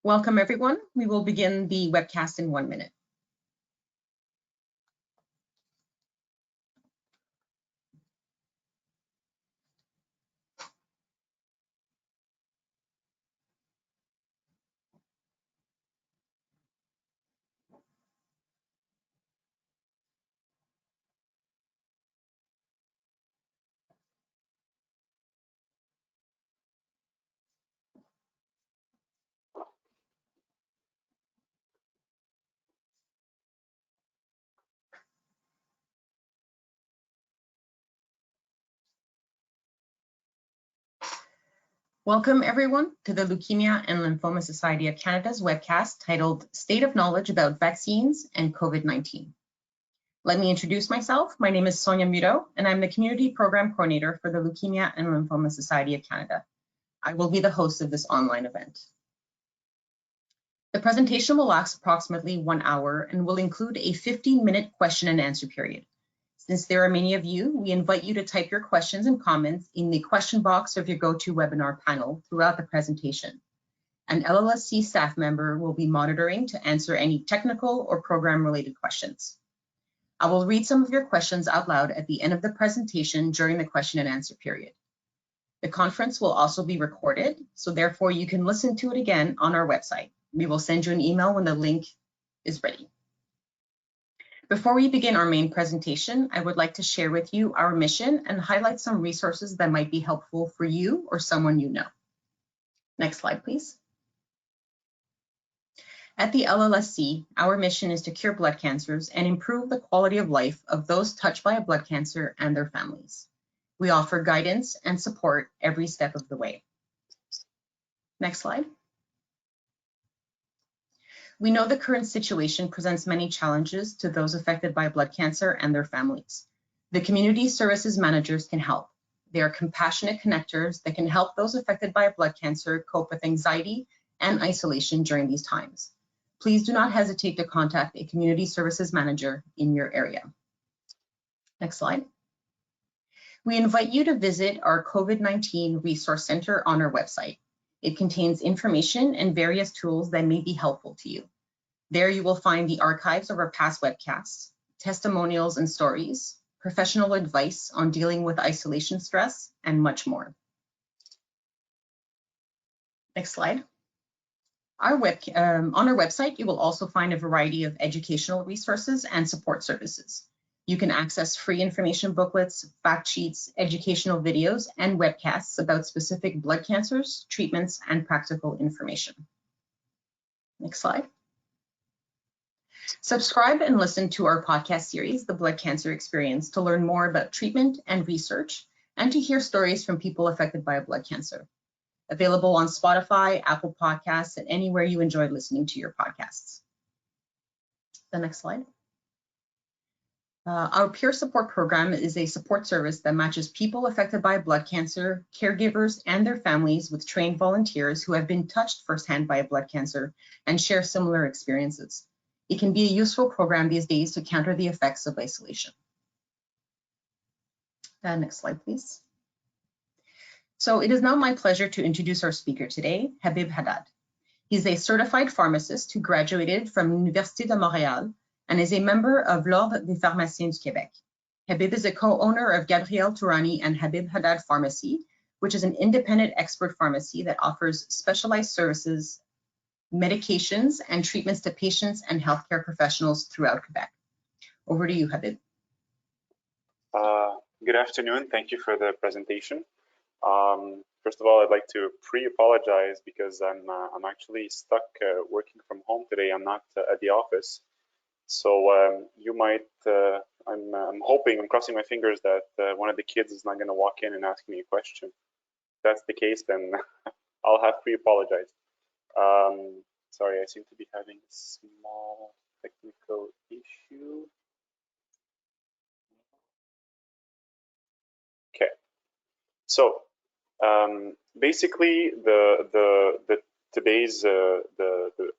Welcome, everyone. We will begin the webcast in 1 minute. Welcome, everyone, to the Leukemia and Lymphoma Society of Canada's webcast titled State of Knowledge about Vaccines and COVID-19. Let me introduce myself. My name is Sonia Muro, and I'm the Community Program Coordinator for the Leukemia and Lymphoma Society of Canada. I will be the host of this online event. The presentation will last approximately 1 hour and will include a 15-minute question and answer period. Since there are many of you, we invite you to type your questions and comments in the question box of your GoToWebinar panel throughout the presentation. An LLSC staff member will be monitoring to answer any technical or program-related questions. I will read some of your questions out loud at the end of the presentation during the question and answer period. The conference will also be recorded, so therefore you can listen to it again on our website. We will send you an email when the link is ready. Before we begin our main presentation, I would like to share with you our mission and highlight some resources that might be helpful for you or someone you know. Next slide, please. At the LLSC, our mission is to cure blood cancers and improve the quality of life of those touched by a blood cancer and their families. We offer guidance and support every step of the way. Next slide. We know the current situation presents many challenges to those affected by blood cancer and their families. The community services managers can help. They are compassionate connectors that can help those affected by blood cancer cope with anxiety and isolation during these times. Please do not hesitate to contact a community services manager in your area. Next slide. We invite you to visit our COVID-19 Resource Center on our website. It contains information and various tools that may be helpful to you. There you will find the archives of our past webcasts, testimonials and stories, professional advice on dealing with isolation stress, and much more. Next slide. On our website, you will also find a variety of educational resources and support services. You can access free information booklets, fact sheets, educational videos, and webcasts about specific blood cancers, treatments, and practical information. Next slide. Subscribe and listen to our podcast series, The Blood Cancer Experience, to learn more about treatment and research, and to hear stories from people affected by blood cancer. Available on Spotify, Apple Podcasts, and anywhere you enjoy listening to your podcasts. The next slide. Our peer support program is a support service that matches people affected by blood cancer, caregivers, and their families with trained volunteers who have been touched firsthand by blood cancer and share similar experiences. It can be a useful program these days to counter the effects of isolation. Next slide, please. So it is now my pleasure to introduce our speaker today, Habib Haddad. He's a certified pharmacist who graduated from Université de Montréal and is a member of l'Ordre des pharmaciens du Québec. Habib is a co-owner of Gabriel, Torani, and Habib Haddad Pharmacy, which is an independent expert pharmacy that offers specialized services, medications, and treatments to patients and healthcare professionals throughout Quebec. Over to you, Habib. Good afternoon. Thank you for the presentation. First of all, I'd like to pre-apologize because I'm actually stuck working from home today. I'm not at the office. So you might, I'm hoping, I'm crossing my fingers that one of the kids is not going to walk in and ask me a question. If that's the case, then I'll have pre-apologized. Sorry, I seem to be having a small technical issue. Okay, so basically the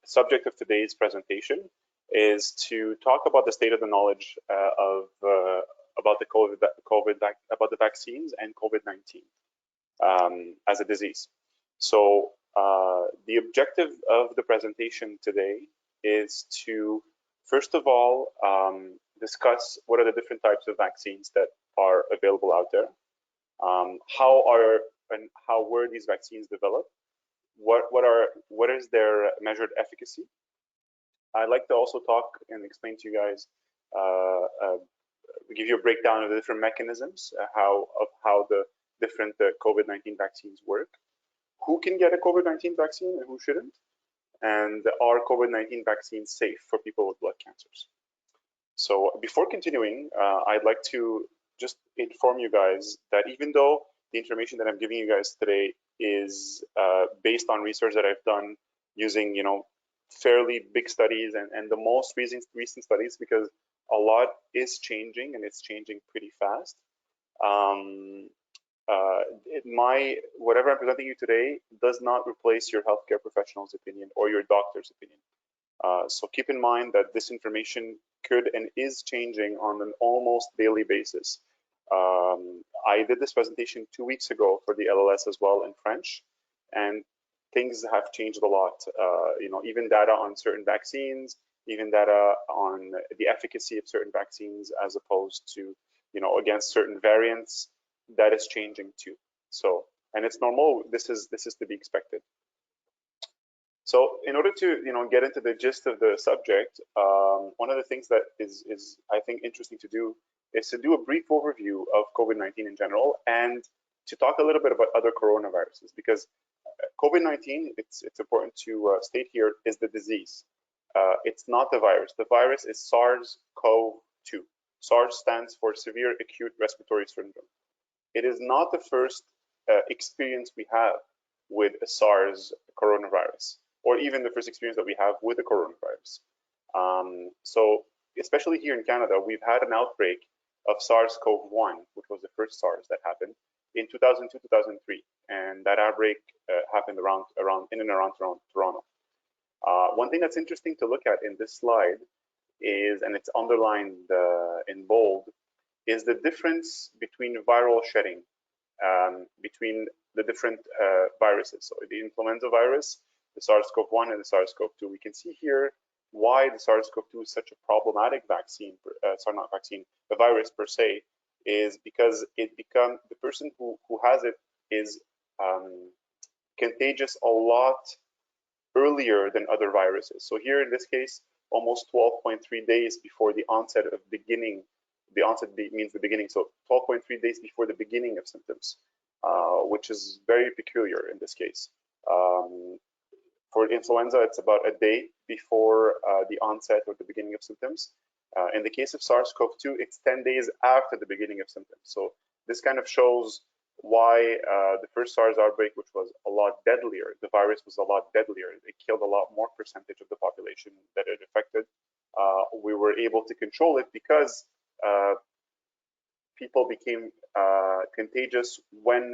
subject of today's presentation is to talk about the state of the knowledge about the vaccines and COVID-19 as a disease. So The objective of the presentation today is to, first of all, discuss what are the different types of vaccines that are available out there. How were these vaccines developed? What is their measured efficacy? I'd like to also talk and explain to you guys, give you a breakdown of the different mechanisms, how the different COVID-19 vaccines work, who can get a COVID-19 vaccine and who shouldn't, and are COVID-19 vaccines safe for people with blood cancers. So before continuing, I'd like to just inform you guys that even though the information that I'm giving you guys today is based on research that I've done using, fairly big studies and the most recent studies, because a lot is changing and it's changing pretty fast. Whatever I'm presenting you today does not replace your healthcare professional's opinion or your doctor's opinion. So keep in mind that this information could and is changing on an almost daily basis. I did this presentation 2 weeks ago for the LLS as well in French, and things have changed a lot. Even data on certain vaccines, even data on the efficacy of certain vaccines as opposed to, against certain variants, that is changing too. So, and it's normal. This is to be expected. So, in order to get into the gist of the subject, one of the things that is I think interesting to do is to do a brief overview of COVID-19 in general and to talk a little bit about other coronaviruses, because COVID-19, it's important to state here, is the disease. It's not the virus. The virus is SARS-CoV-2. SARS stands for Severe Acute Respiratory Syndrome. It is not the first experience we have with a SARS coronavirus, or even the first experience that we have with the coronavirus. So especially here in Canada, we've had an outbreak of SARS-CoV-1, which was the first SARS that happened in 2002, 2003, and that outbreak happened in and around Toronto. One thing that's interesting to look at in this slide is, and it's underlined in bold, is the difference between viral shedding between the different viruses. So the influenza virus, the SARS-CoV-1, and the SARS-CoV-2. We can see here why the SARS-CoV-2 is such a problematic vaccine, the virus per se, is because the person who has it is contagious a lot earlier than other viruses. So here in this case, almost 12.3 days before the onset of beginning. The onset means the beginning, so 12.3 days before the beginning of symptoms, which is very peculiar in this case. For influenza, it's about a day before the onset or the beginning of symptoms. In the case of SARS-CoV-2, it's 10 days after the beginning of symptoms. So this kind of shows why the first SARS outbreak, which was a lot deadlier, the virus was a lot deadlier. It killed a lot more percentage of the population that it affected. We were able to control it because people became contagious when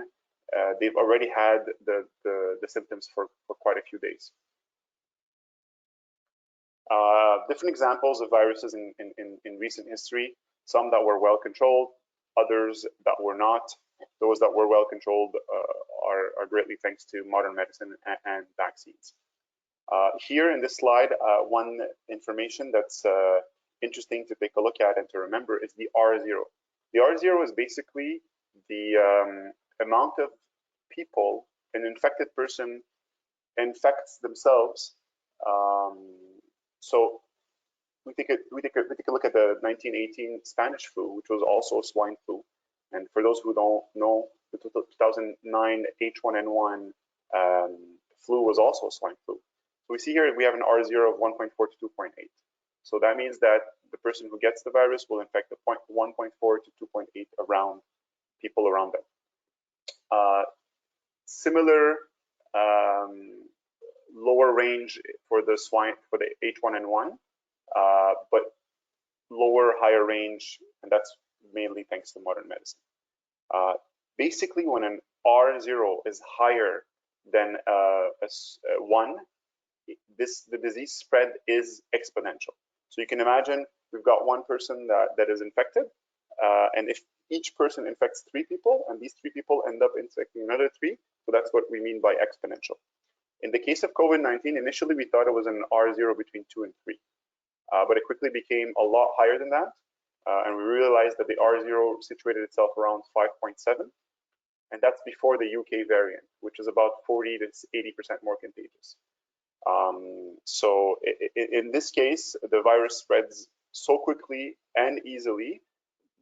they've already had the symptoms for quite a few days. Different examples of viruses in recent history, some that were well controlled, others that were not. Those that were well controlled are greatly thanks to modern medicine and vaccines. Here in this slide, one information that's interesting to take a look at and to remember is the R0. The R0 is basically the amount of people an infected person infects themselves. So we take a look at the 1918 Spanish flu, which was also swine flu. And for those who don't know, the 2009 H1N1 flu was also swine flu. So we see here we have an R0 of 1.4 to 2.8. So that means that the person who gets the virus will infect the 1.4 to 2.8 around people around them. Similar lower range for the H1N1, but higher range, and that's mainly thanks to modern medicine. Basically, when an R0 is higher than 1, the disease spread is exponential. So you can imagine we've got one person that is infected, and if each person infects 3 people, and these 3 people end up infecting another 3, so that's what we mean by exponential. In the case of COVID-19, initially we thought it was an R0 between 2 and 3, but it quickly became a lot higher than that, and we realized that the R0 situated itself around 5.7, and that's before the UK variant, which is about 40 to 80% more contagious. So in this case, the virus spreads so quickly and easily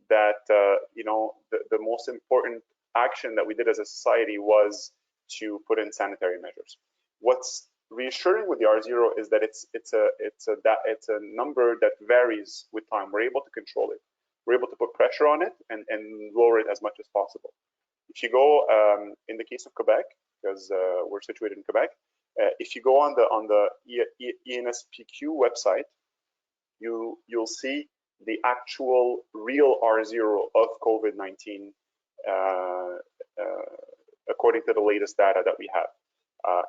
that the most important action that we did as a society was to put in sanitary measures. What's reassuring with the R0 is that it's a number that varies with time. We're able to control it. We're able to put pressure on it and lower it as much as possible. If you go in the case of Quebec, because we're situated in Quebec, if you go on the ENSPQ website, you'll see the actual real R0 of COVID-19 according to the latest data that we have.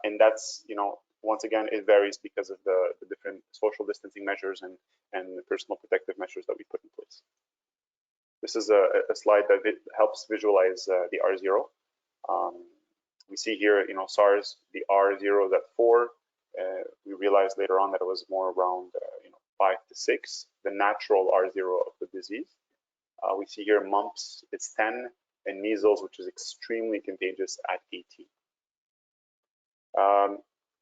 And that's, once again, it varies because of the different social distancing measures and personal protective measures that we put in place. This is a slide that helps visualize the R0. We see here, SARS, the R0 is at 4. We realized later on that it was more around 5 to 6, the natural R0 of the disease. We see here mumps, it's 10, and measles, which is extremely contagious, at 18.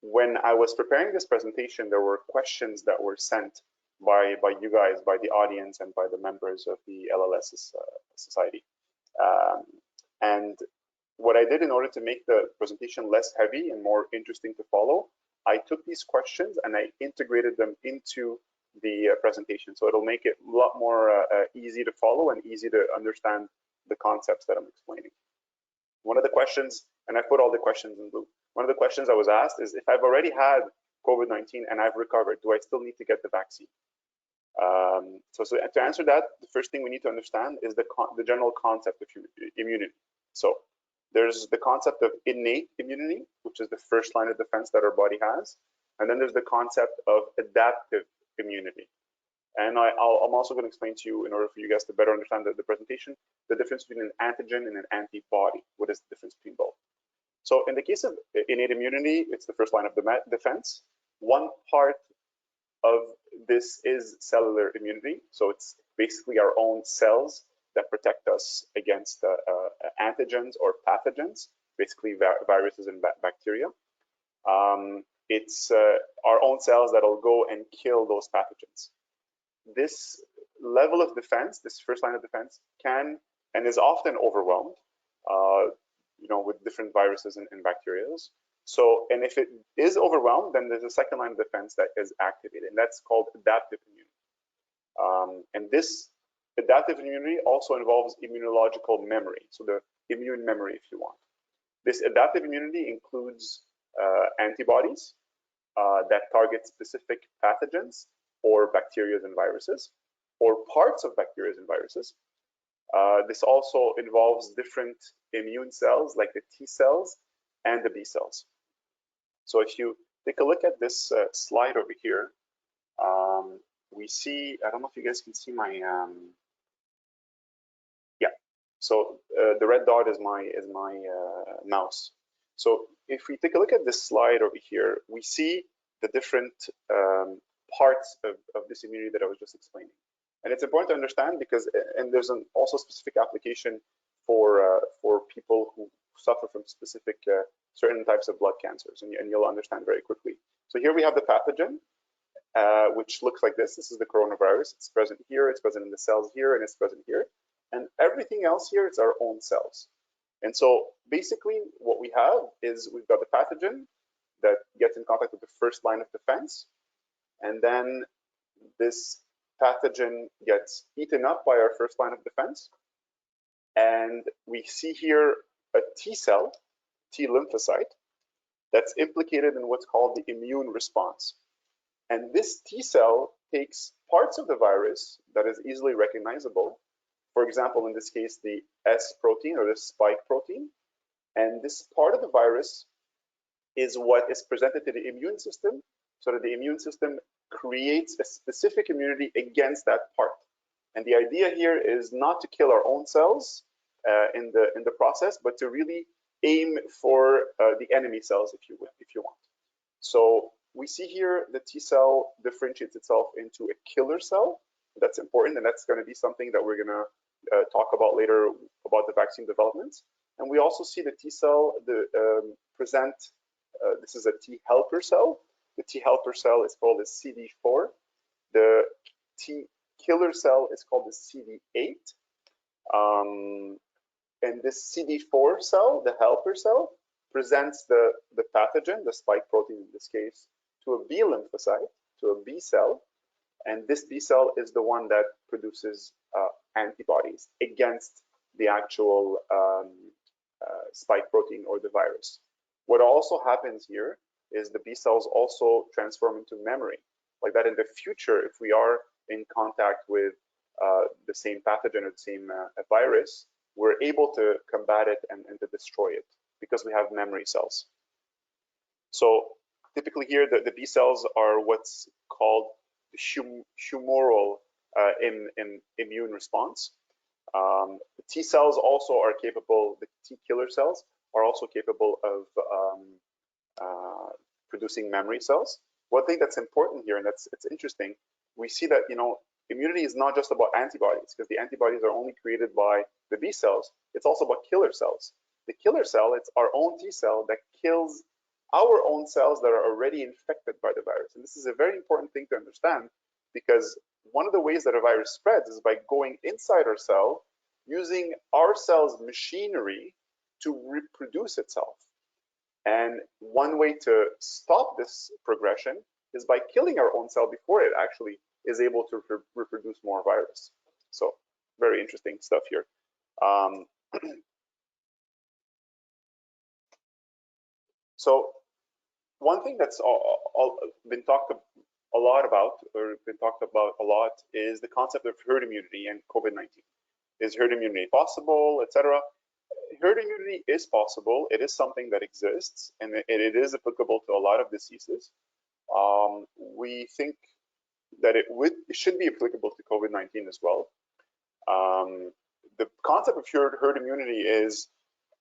When I was preparing this presentation, there were questions that were sent by you guys, by the audience, and by the members of the LLS Society. And what I did in order to make the presentation less heavy and more interesting to follow, I took these questions and I integrated them into the presentation. So it'll make it a lot more easy to follow and easy to understand the concepts that I'm explaining. One of the questions, and I put all the questions in blue, one of the questions I was asked is, if I've already had COVID-19 and I've recovered, do I still need to get the vaccine? So to answer that, the first thing we need to understand is the general concept of immunity. So there's the concept of innate immunity, which is the first line of defense that our body has. And then there's the concept of adaptive immunity. And I'm also going to explain to you, in order for you guys to better understand the presentation, the difference between an antigen and an antibody. What is the difference between both? So in the case of innate immunity, it's the first line of defense. One part of this is cellular immunity. So it's basically our own cells that protect us against antigens or pathogens, basically viruses and bacteria. It's our own cells that'll go and kill those pathogens. This level of defense, this first line of defense, can and is often overwhelmed, with different viruses and bacteria. So, and if it is overwhelmed, then there's a second line of defense that is activated, and that's called adaptive immunity. And this adaptive immunity also involves immunological memory, so the immune memory, if you want. This adaptive immunity includes antibodies that target specific pathogens or bacteria and viruses, or parts of bacteria and viruses. This also involves different immune cells, like the T cells and the B cells. So if you take a look at this slide over here, we see, I don't know if you guys can see my, yeah. So the red dot is my mouse. So if we take a look at this slide over here, we see the different parts of this immunity that I was just explaining. And it's important to understand because, and there's also specific application for people who suffer from specific certain types of blood cancers, and you'll understand very quickly. So here we have the pathogen, which looks like this. This is the coronavirus. It's present here, it's present in the cells here, and it's present here. And everything else here is our own cells. And so basically what we have is we've got the pathogen that gets in contact with the first line of defense. And then this pathogen gets eaten up by our first line of defense. And we see here a T cell, T lymphocyte, that's implicated in what's called the immune response. And this T cell takes parts of the virus that is easily recognizable. For example, in this case, the S protein or the spike protein. And this part of the virus is what is presented to the immune system, so that the immune system creates a specific immunity against that part. And the idea here is not to kill our own cells in the process, but to really aim for the enemy cells, if you want. So we see here the T cell differentiates itself into a killer cell. That's important, and that's going to be something that we're going to talk about later about the vaccine development. And we also see the T cell present, this is a T helper cell. The T helper cell is called the CD4. The T killer cell is called the CD8. And this CD4 cell, the helper cell, presents the pathogen, the spike protein in this case, to a B lymphocyte, to a B cell. And this B cell is the one that produces antibodies against the actual spike protein or the virus. What also happens here is the B cells also transform into memory, like that in the future, if we are in contact with the same pathogen or the same virus, we're able to combat it and to destroy it because we have memory cells. So typically here, the B cells are what's called the humoral immune response. The T cells also are capable, the T killer cells are also capable of producing memory cells. One thing that's important here, and it's interesting, we see that, you know, immunity is not just about antibodies, because the antibodies are only created by the B cells. It's also about killer cells. The killer cell, it's our own T cell that kills our own cells that are already infected by the virus. And this is a very important thing to understand, because one of the ways that a virus spreads is by going inside our cell, using our cell's machinery to reproduce itself. And one way to stop this progression is by killing our own cell before it actually is able to reproduce more virus. So very interesting stuff here. So one thing that's been talked a lot about, or been talked about a lot, is the concept of herd immunity and COVID-19. Is herd immunity possible, etc.? Herd immunity is possible. It is something that exists, and it is applicable to a lot of diseases. We think that it should be applicable to COVID-19 as well. The concept of herd immunity is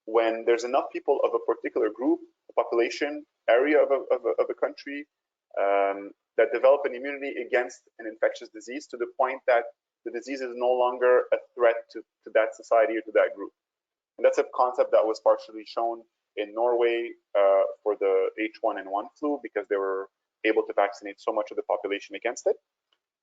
when there's enough people of a particular group, a population, area of a country that develop an immunity against an infectious disease to the point that the disease is no longer a threat to that society or to that group. And that's a concept that was partially shown in Norway for the H1N1 flu, because they were able to vaccinate so much of the population against it.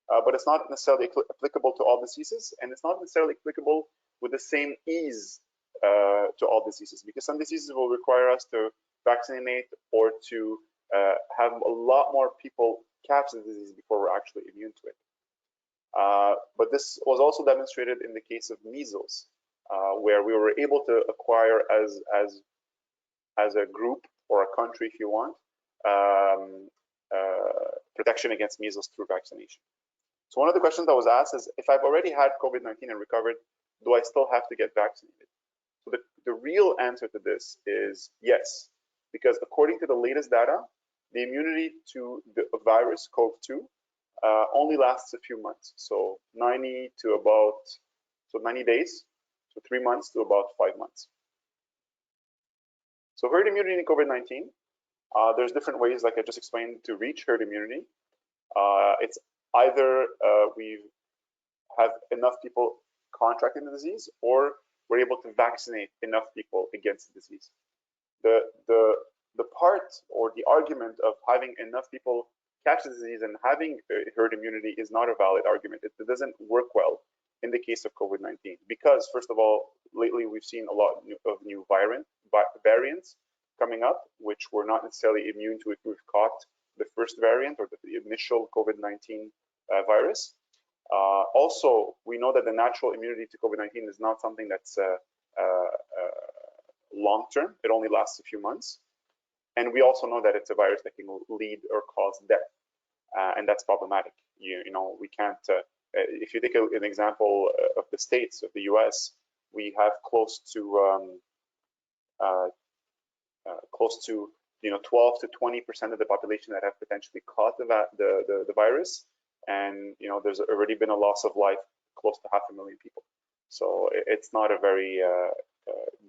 But it's not necessarily applicable to all diseases, and it's not necessarily applicable with the same ease to all diseases, because some diseases will require us to vaccinate or to have a lot more people catch the disease before we're actually immune to it. But this was also demonstrated in the case of measles, where we were able to acquire as a group or a country, if you want, protection against measles through vaccination. So one of the questions that was asked is, if I've already had COVID-19 and recovered, do I still have to get vaccinated? So the real answer to this is yes, because according to the latest data, the immunity to the virus, CoV-2, only lasts a few months. So 90 days, so 3 months to about 5 months. So herd immunity in COVID-19, there's different ways, like I just explained, to reach herd immunity. It's either we have enough people contracting the disease, or we're able to vaccinate enough people against the disease. The part or the argument of having enough people catch the disease and having herd immunity is not a valid argument. It doesn't work well in the case of COVID-19, because first of all, lately we've seen a lot of new variants coming up, which we're not necessarily immune to if we've caught the first variant or the initial COVID-19 virus. Also, we know that the natural immunity to COVID-19 is not something that's long-term. It only lasts a few months. And we also know that it's a virus that can lead or cause death. And that's problematic. You know, we can't, if you take an example of the States, of the US, we have close to 12 to 20% of the population that have potentially caught the virus. And, you know, there's already been a loss of life close to 500,000 people. So it's not a very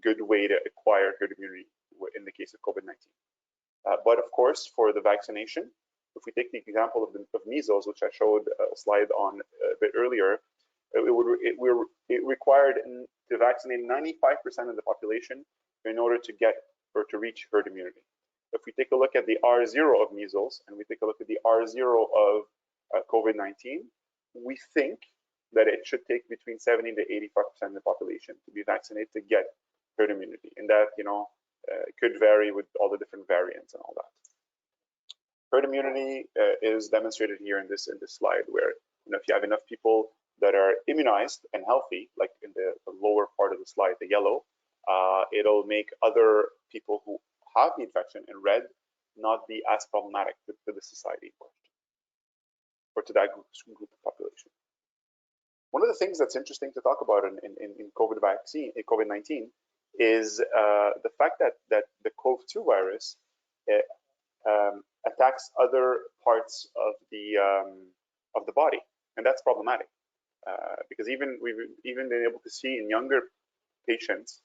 good way to acquire herd immunity in the case of COVID-19. But of course, for the vaccination, if we take the example of measles, which I showed a slide on a bit earlier, it required to vaccinate 95% of the population in order to get or to reach herd immunity. If we take a look at the R0 of measles and we take a look at the R0 of COVID-19, we think that it should take between 70 to 85% of the population to be vaccinated to get herd immunity, and that could vary with all the different variants and all that. Herd immunity is demonstrated here in this slide, where if you have enough people that are immunized and healthy, like in the lower part of the slide, the yellow, it'll make other people who have the infection in red not be as problematic to the society or to that group of population. One of the things that's interesting to talk about in COVID-19 is the fact that the CoV-2 virus attacks other parts of the body, and that's problematic because we've even been able to see in younger patients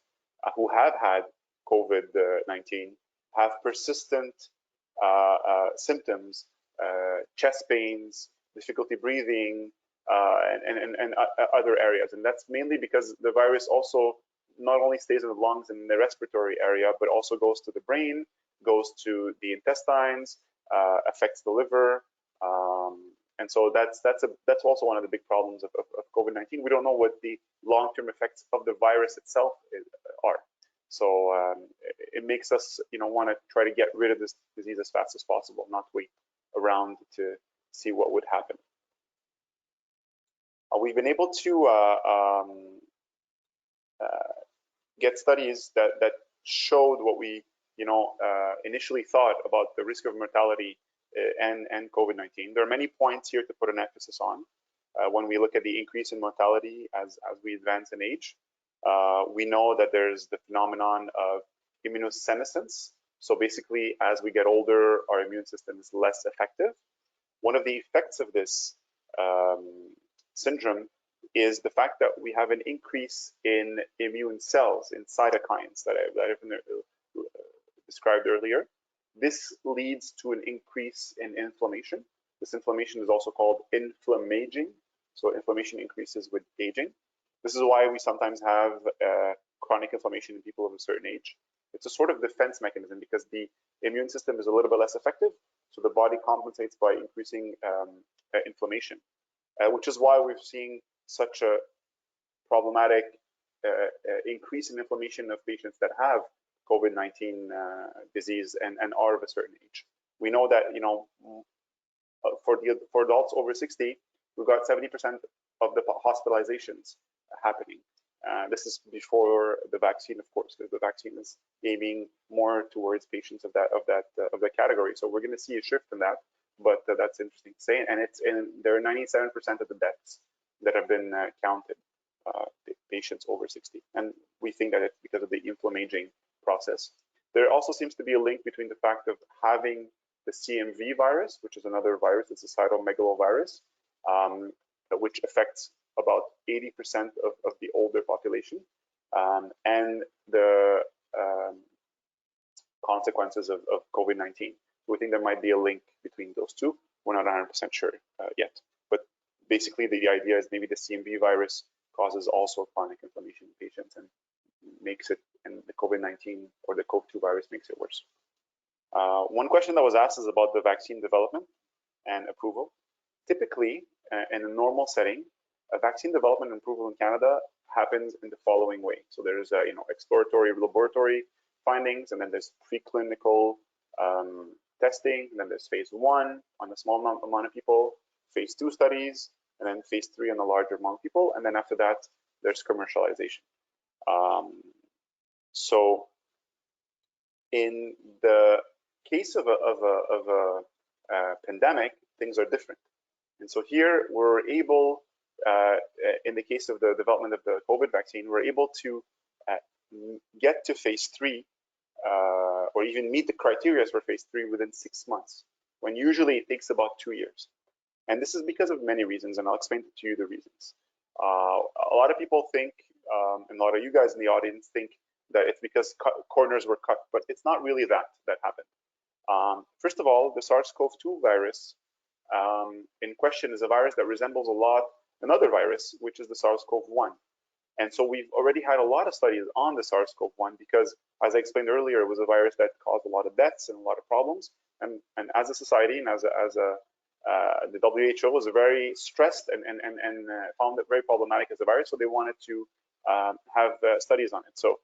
who have had COVID-19 have persistent symptoms, chest pains, difficulty breathing, and other areas. And that's mainly because the virus also not only stays in the lungs and the respiratory area, but also goes to the brain, goes to the intestines, affects the liver. And so that's also one of the big problems of COVID-19. We don't know what the long-term effects of the virus itself are. So it makes us, want to try to get rid of this disease as fast as possible, not wait around to see what would happen. We've been able to get studies that showed what we, initially thought about the risk of mortality and COVID-19. There are many points here to put an emphasis on. When we look at the increase in mortality as we advance in age, we know that there's the phenomenon of immunosenescence. So basically, as we get older, our immune system is less effective. One of the effects of this syndrome is the fact that we have an increase in immune cells, in cytokines that I've described earlier. This leads to an increase in inflammation. This inflammation is also called inflammaging. So inflammation increases with aging. This is why we sometimes have chronic inflammation in people of a certain age. It's a sort of defense mechanism because the immune system is a little bit less effective. So the body compensates by increasing inflammation, which is why we've seen such a problematic increase in inflammation of patients that have COVID-19 disease and are of a certain age. We know that, for adults over 60, we've got 70% of the hospitalizations happening. This is before the vaccine, of course, because the vaccine is aiming more towards patients of that category. So we're going to see a shift in that, but that's interesting to say. And there are 97% of the deaths that have been counted, patients over 60, and we think that it's because of the inflammaging process. There also seems to be a link between the fact of having the CMV virus, which is another virus, it's a cytomegalovirus, which affects about 80% of the older population, and the consequences of COVID-19. We think there might be a link between those two. We're not 100% sure yet, but basically the idea is maybe the CMV virus causes also chronic inflammation in patients and makes it, and the COVID-19 or the CoV-2 virus makes it worse. One question that was asked is about the vaccine development and approval. Typically, in a normal setting, a vaccine development and approval in Canada happens in the following way. So there's exploratory laboratory findings, and then there's preclinical testing, and then there's phase 1 on a small amount of people, phase 2 studies, and then phase 3 on a larger amount of people, and then after that, there's commercialization. So in the case of a pandemic, things are different. And so here we're able, in the case of the development of the COVID vaccine, we're able to get to phase 3 or even meet the criteria for phase 3 within 6 months, when usually it takes about 2 years. And this is because of many reasons, and I'll explain to you the reasons. A lot of people think, and a lot of you guys in the audience think that it's because corners were cut, but it's not really that happened. First of all, the SARS-CoV-2 virus in question is a virus that resembles a lot another virus, which is the SARS-CoV-1. And so we've already had a lot of studies on the SARS-CoV-1 because, as I explained earlier, it was a virus that caused a lot of deaths and a lot of problems. And as a society and the WHO was very stressed and found it very problematic as a virus, so they wanted to have studies on it. So,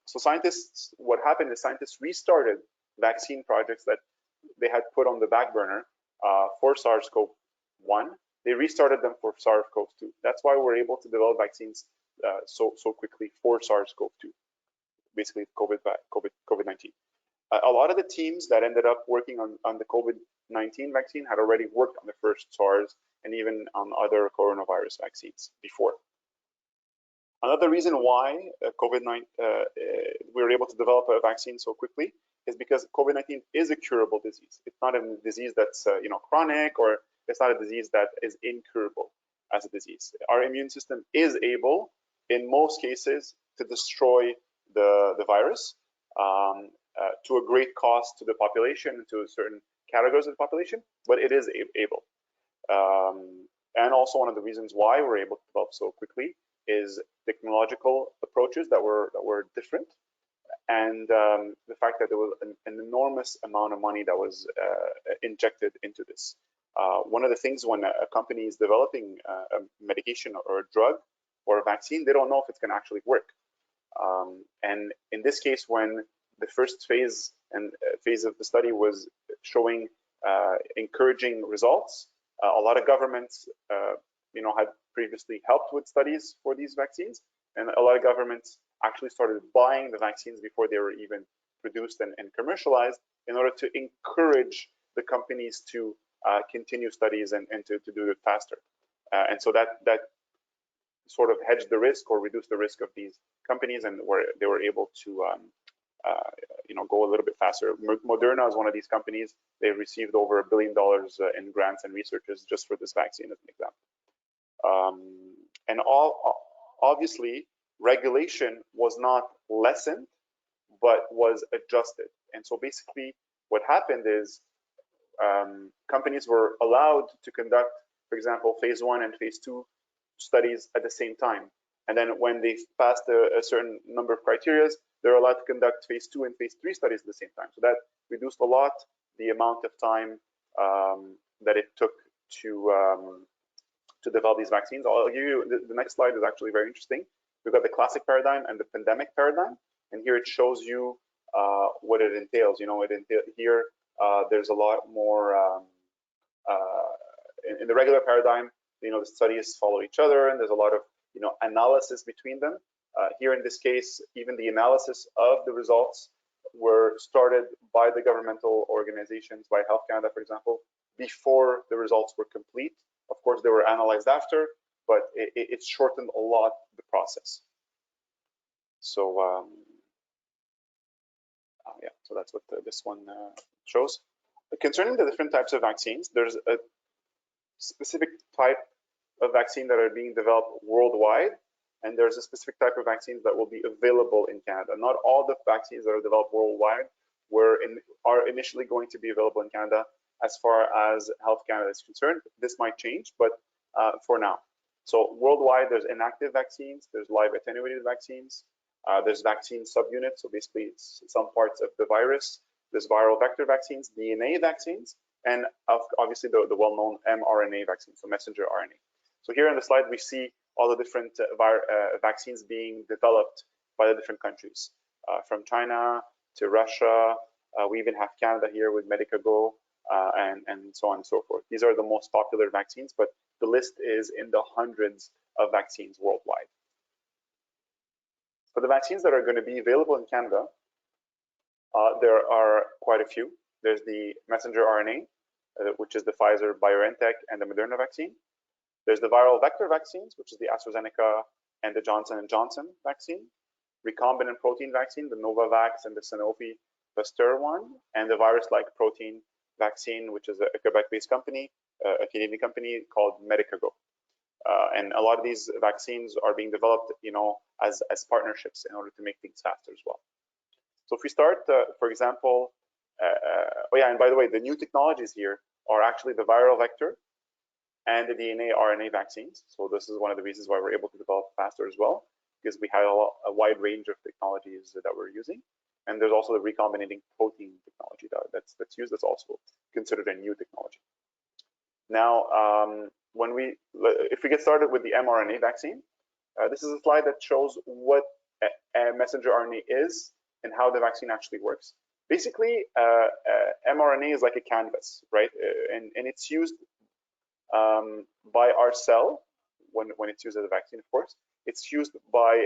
scientists, what happened is scientists restarted vaccine projects that they had put on the back burner for SARS-CoV-1. They restarted them for SARS-CoV-2. That's why we're able to develop vaccines so quickly for SARS-CoV-2, basically COVID-19. A lot of the teams that ended up working on the COVID-19 vaccine had already worked on the first SARS and even on other coronavirus vaccines before. Another reason why we were able to develop a vaccine so quickly is because COVID-19 is a curable disease. It's not a disease that's chronic, or it's not a disease that is incurable as a disease. Our immune system is able, in most cases, to destroy the virus to a great cost to the population and to certain categories of the population, but it is able. And also one of the reasons why we're able to develop so quickly is technological approaches that were different, and the fact that there was an enormous amount of money that was injected into this. One of the things when a company is developing a medication or a drug or a vaccine, they don't know if it's going to actually work. And in this case, when the first phase of the study was showing encouraging results, a lot of governments, had previously helped with studies for these vaccines, and a lot of governments actually started buying the vaccines before they were even produced and commercialized in order to encourage the companies to continue studies and to do it faster. And so that sort of hedged the risk or reduced the risk of these companies, and they were able to go a little bit faster. Moderna is one of these companies. They received over $1 billion in grants and researches just for this vaccine, as an example. And obviously, regulation was not lessened, but was adjusted. And so basically, what happened is companies were allowed to conduct, for example, phase 1 and phase 2 studies at the same time. And then when they passed a certain number of criteria, they're allowed to conduct phase 2 and phase 3 studies at the same time. So that reduced a lot the amount of time that it took to develop these vaccines. I'll give you the next slide is actually very interesting. We've got the classic paradigm and the pandemic paradigm, and here it shows you what it entails. Here there's a lot more in the regular paradigm. The studies follow each other, and there's a lot of analysis between them. Here in this case, even the analysis of the results were started by the governmental organizations, by Health Canada, for example, before the results were complete. Of course, they were analyzed after, but it shortened a lot the process. So so that's what this one shows. Concerning the different types of vaccines, there's a specific type of vaccine that are being developed worldwide, and there's a specific type of vaccines that will be available in Canada. Not all the vaccines that are developed worldwide are initially going to be available in Canada as far as Health Canada is concerned. This might change, but for now. So worldwide, there's inactive vaccines, there's live attenuated vaccines, there's vaccine subunits, so basically it's some parts of the virus. There's viral vector vaccines, DNA vaccines, and obviously the well-known mRNA vaccines, so messenger RNA. So here on the slide, we see all the different vaccines being developed by the different countries, from China to Russia. We even have Canada here with Medicago, and so on and so forth. These are the most popular vaccines, but the list is in the hundreds of vaccines worldwide. For the vaccines that are going to be available in Canada, there are quite a few. There's the messenger RNA, which is the Pfizer, BioNTech, and the Moderna vaccine. There's the viral vector vaccines, which is the AstraZeneca and the Johnson & Johnson vaccine. Recombinant protein vaccine, the Novavax and the Sanofi Pasteur one, and the virus-like protein vaccine, which is a Quebec-based company, a Canadian company called Medicago. And a lot of these vaccines are being developed, as partnerships in order to make things faster as well. So if we start, for example, oh yeah, and by the way, the new technologies here are actually the viral vector and the DNA RNA vaccines. So this is one of the reasons why we're able to develop faster as well, because we had a wide range of technologies that we're using. And there's also the recombinating protein technology that's used. That's also considered a new technology. Now, if we get started with the mRNA vaccine, this is a slide that shows what a messenger RNA is and how the vaccine actually works. Basically, mRNA is like a canvas, right? And it's used by our cell when it's used as a vaccine, of course. It's used by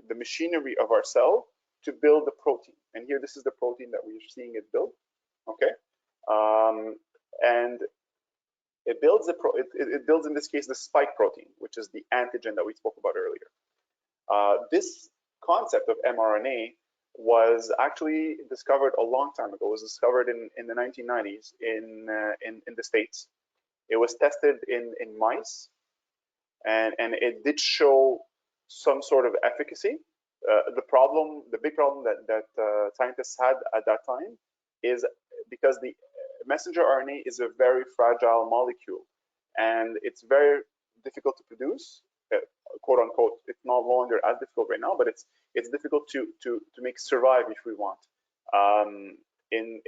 the machinery of our cell to build the protein. And here, this is the protein that we're seeing it build. Okay, and it builds it builds in this case the spike protein, which is the antigen that we spoke about earlier. This concept of mRNA was actually discovered a long time ago. It was discovered in the 1990s in the States. It was tested in mice, and it did show some sort of efficacy. The big problem that scientists had at that time is because the messenger RNA is a very fragile molecule, and it's very difficult to produce, quote unquote. It's no longer as difficult right now, but it's difficult to make survive, if we want, in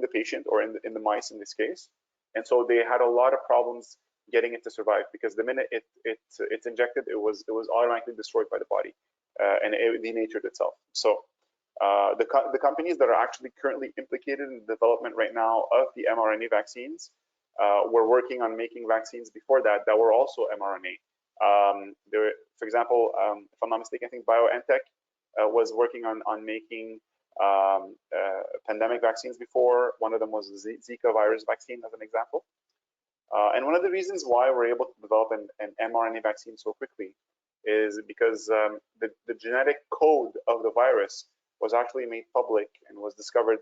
the patient or in the mice in this case. And so they had a lot of problems getting it to survive, because the minute it's injected, it was automatically destroyed by the body, and it denatured itself. So the companies that are actually currently implicated in the development right now of the mRNA vaccines were working on making vaccines before that were also mRNA. For example, if I'm not mistaken, I think BioNTech was working on making pandemic vaccines before. One of them was the Zika virus vaccine, as an example. And one of the reasons why we're able to develop an mRNA vaccine so quickly is because the genetic code of the virus was actually made public and was discovered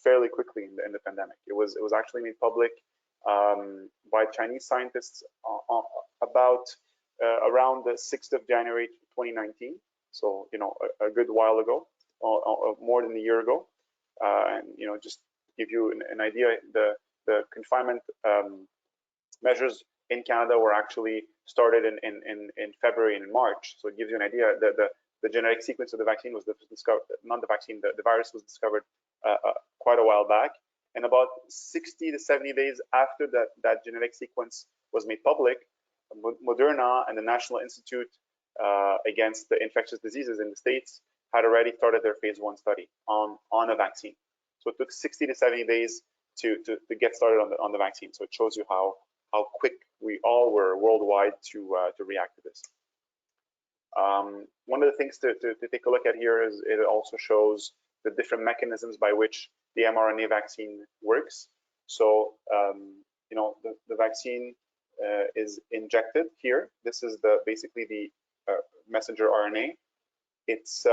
fairly quickly in the pandemic. It was actually made public by Chinese scientists about around the 6th of January 2019. So, a good while ago, more than a year ago. And, just to give you an idea, the confinement measures in Canada were actually started in February and in March. So it gives you an idea that the genetic sequence of the vaccine was discovered, not the vaccine, the virus was discovered quite a while back. And about 60 to 70 days after that genetic sequence was made public, Moderna and the National Institute against the infectious diseases in the States had already started their phase 1 study on a vaccine. So it took 60 to 70 days to get started on the vaccine. So it shows you how quick we all were worldwide to react to this. One of the things to take a look at here is it also shows the different mechanisms by which the mRNA vaccine works. So, the vaccine is injected here. This is basically the messenger RNA. It's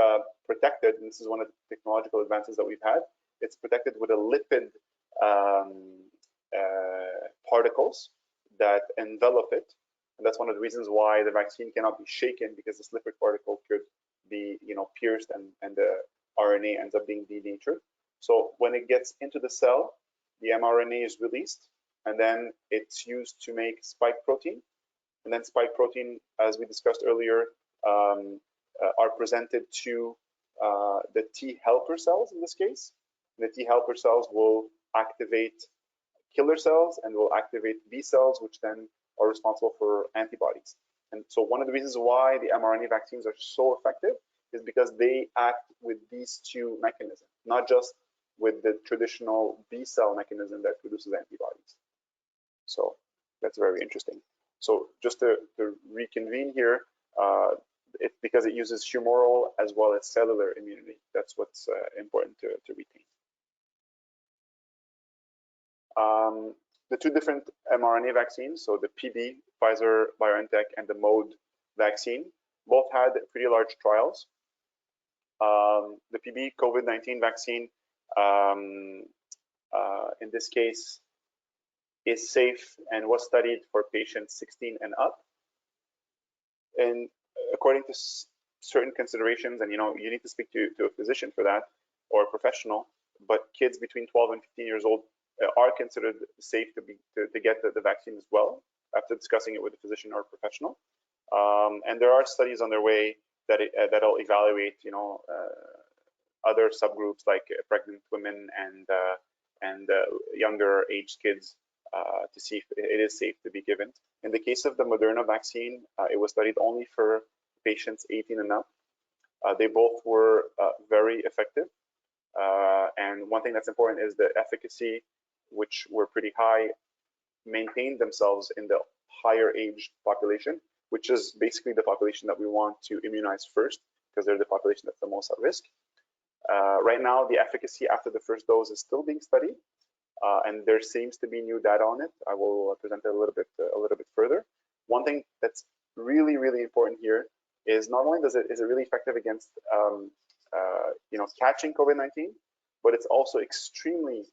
protected, and this is one of the technological advances that we've had. It's protected with a lipid particles that envelop it. And that's one of the reasons why the vaccine cannot be shaken, because this lipid particle could be, pierced and the RNA ends up being denatured. So when it gets into the cell, the mRNA is released, and then it's used to make spike protein. And then spike protein, as we discussed earlier, are presented to the T helper cells in this case. And the T helper cells will activate killer cells and will activate B cells, which then are responsible for antibodies. And so one of the reasons why the mRNA vaccines are so effective is because they act with these two mechanisms, not just with the traditional B cell mechanism that produces antibodies. So that's very interesting. So just to reconvene here, it's because it uses humoral as well as cellular immunity. That's what's important to retain. The two different mRNA vaccines, so the PB, Pfizer, BioNTech, and the mode vaccine, both had pretty large trials. The PB COVID-19 vaccine, in this case, is safe and was studied for patients 16 and up. And according to certain considerations, and you need to speak to a physician for that, or a professional, but kids between 12 and 15 years old are considered safe to get the vaccine as well, after discussing it with a physician or professional. And there are studies on their way that'll evaluate, other subgroups like pregnant women and younger aged kids to see if it is safe to be given. In the case of the Moderna vaccine, it was studied only for patients 18 and up. They both were very effective. And one thing that's important is the efficacy, which were pretty high, maintained themselves in the higher age population, which is basically the population that we want to immunize first, because they're the population that's the most at risk. Right now, the efficacy after the first dose is still being studied, and there seems to be new data on it. I will present it a little bit further. One thing that's really, really important here is not only is it really effective against catching COVID-19, but it's also extremely,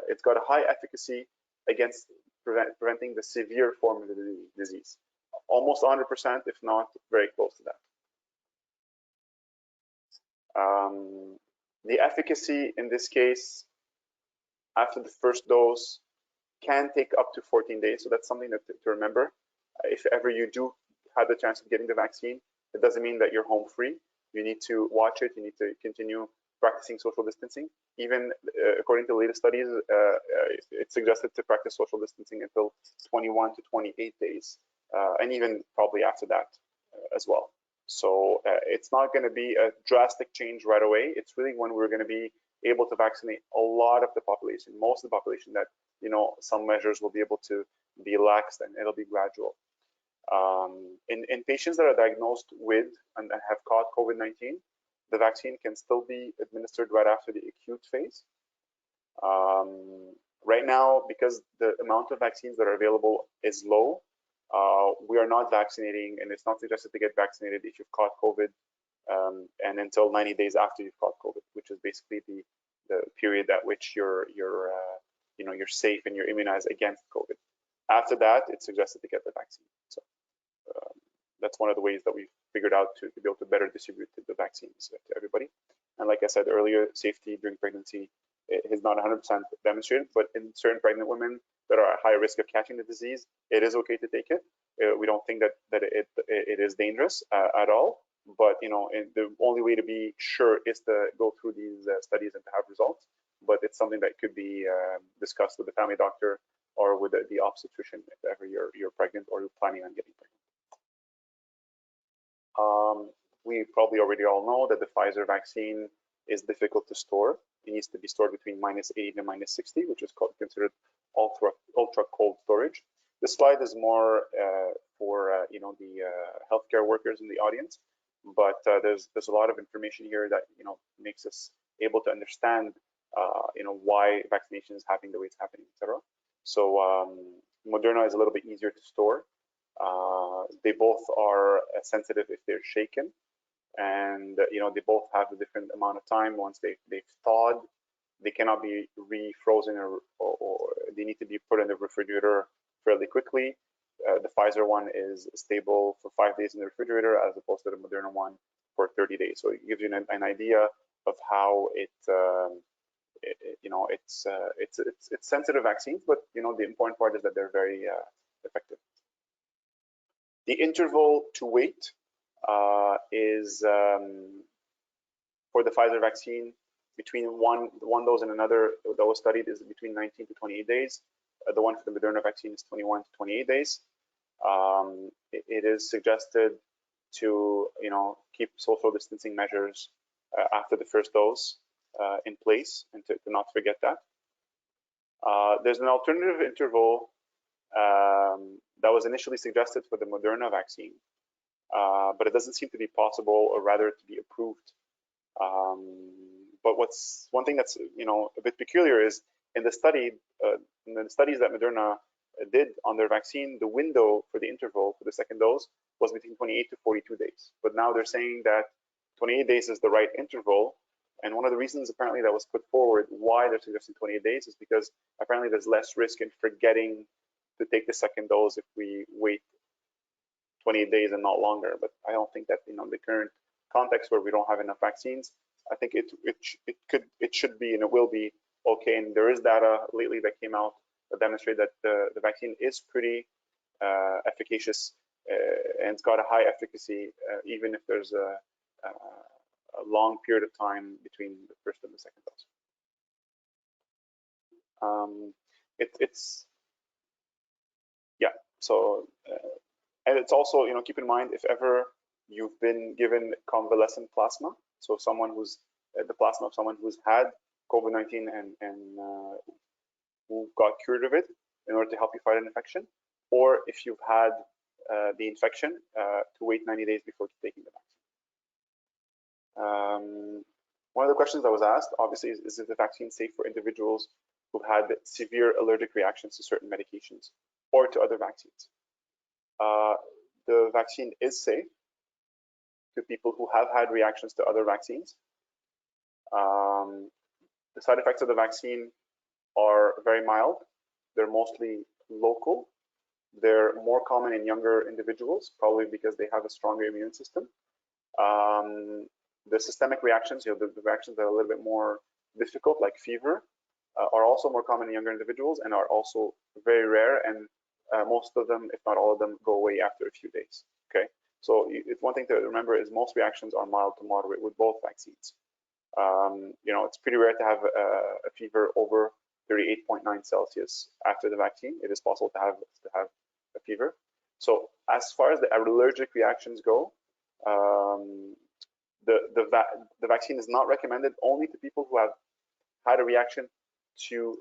it's got a high efficacy against preventing the severe form of the disease. Almost 100%, if not very close to that. The efficacy in this case, after the first dose, can take up to 14 days. So that's something to remember. If ever you do have the chance of getting the vaccine, it doesn't mean that you're home free. You need to watch it. You need to continue practicing social distancing. Even according to the latest studies, it's suggested to practice social distancing until 21 to 28 days, and even probably after that as well. So it's not going to be a drastic change right away. It's really when we're going to be able to vaccinate a lot of the population, most of the population, that some measures will be able to be relaxed, and it'll be gradual. In patients that are diagnosed with and have caught COVID-19, the vaccine can still be administered right after the acute phase. Right now, because the amount of vaccines that are available is low, we are not vaccinating, and it's not suggested to get vaccinated if you've caught COVID, and until 90 days after you've caught COVID, which is basically the period at which you're safe and you're immunized against COVID. After that, it's suggested to get the vaccine. So that's one of the ways that we've figured out to be able to better distribute the vaccines to everybody. And like I said earlier, safety during pregnancy is not 100% demonstrated, but in certain pregnant women that are at high risk of catching the disease, it is okay to take it. We don't think that it is dangerous at all, but the only way to be sure is to go through these studies and to have results. But it's something that could be discussed with the family doctor or with the obstetrician if ever you're pregnant or you're planning on getting pregnant. We probably already all know that the Pfizer vaccine is difficult to store. It needs to be stored between -80 and -60, which is considered ultra cold storage. This slide is more for the healthcare workers in the audience, but there's a lot of information here that makes us able to understand why vaccination is happening the way it's happening, etc. So Moderna is a little bit easier to store. They both are sensitive if they're shaken, and they both have a different amount of time. Once they've thawed, they cannot be refrozen or they need to be put in the refrigerator fairly quickly. The Pfizer one is stable for 5 days in the refrigerator, as opposed to the Moderna one for 30 days. So it gives you an idea of how it's sensitive vaccines, but the important part is that they're very effective. The interval to wait is for the Pfizer vaccine between one dose and another that was studied is between 19 to 28 days. The one for the Moderna vaccine is 21 to 28 days. It is suggested to keep social distancing measures after the first dose in place, and to not forget that. There's an alternative interval that was initially suggested for the Moderna vaccine, but it doesn't seem to be possible, or rather to be approved. But one thing that's a bit peculiar is in the studies that Moderna did on their vaccine, the window for the interval for the second dose was between 28 to 42 days. But now they're saying that 28 days is the right interval. And one of the reasons apparently that was put forward why they're suggesting 28 days is because apparently there's less risk in forgetting to take the second dose if we wait 28 days and not longer. But I don't think that the current context where we don't have enough vaccines, I think it should be and it will be okay. And there is data lately that came out that demonstrate that the vaccine is pretty efficacious and it's got a high efficacy even if there's a long period of time between the first and the second dose. So and it's also, keep in mind, if ever you've been given convalescent plasma, so someone who's the plasma of someone who's had COVID-19 and who got cured of it in order to help you fight an infection, or if you've had the infection, to wait 90 days before taking the vaccine. One of the questions that was asked, obviously, is if the vaccine safe for individuals who've had severe allergic reactions to certain medications or to other vaccines. The vaccine is safe to people who have had reactions to other vaccines. The side effects of the vaccine are very mild. They're mostly local. They're more common in younger individuals, probably because they have a stronger immune system. The systemic reactions, the reactions that are a little bit more difficult, like fever, are also more common in younger individuals and are also very rare. And most of them, if not all of them, go away after a few days. Okay, so it's one thing to remember is most reactions are mild to moderate with both vaccines. It's pretty rare to have a fever over 38.9 Celsius after the vaccine. It is possible to have a fever. So as far as the allergic reactions go, the vaccine is not recommended only to people who have had a reaction to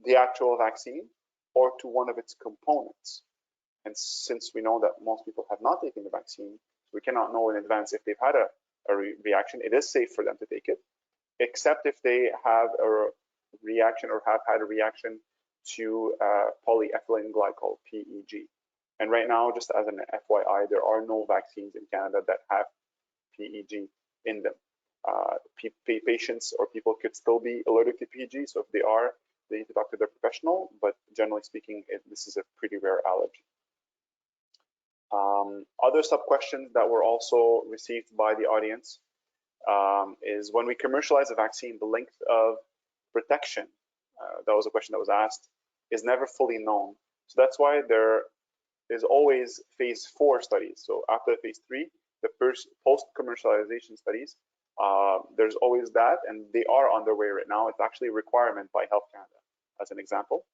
the actual vaccine or to one of its components. And since we know that most people have not taken the vaccine, we cannot know in advance if they've had a reaction. It is safe for them to take it, except if they have a reaction or have had a reaction to polyethylene glycol, PEG. And right now, just as an FYI, there are no vaccines in Canada that have PEG in them. Patients or people could still be allergic to PEG, so if they are, they need to talk to their professional, but generally speaking, this is a pretty rare allergy. Other sub-questions that were also received by the audience is when we commercialize a vaccine, the length of protection, that was a question that was asked, is never fully known. So that's why there is always phase 4 studies. So after phase 3, the first post-commercialization studies, there's always that, and they are underway right now. It's actually a requirement by Health Canada, as an example.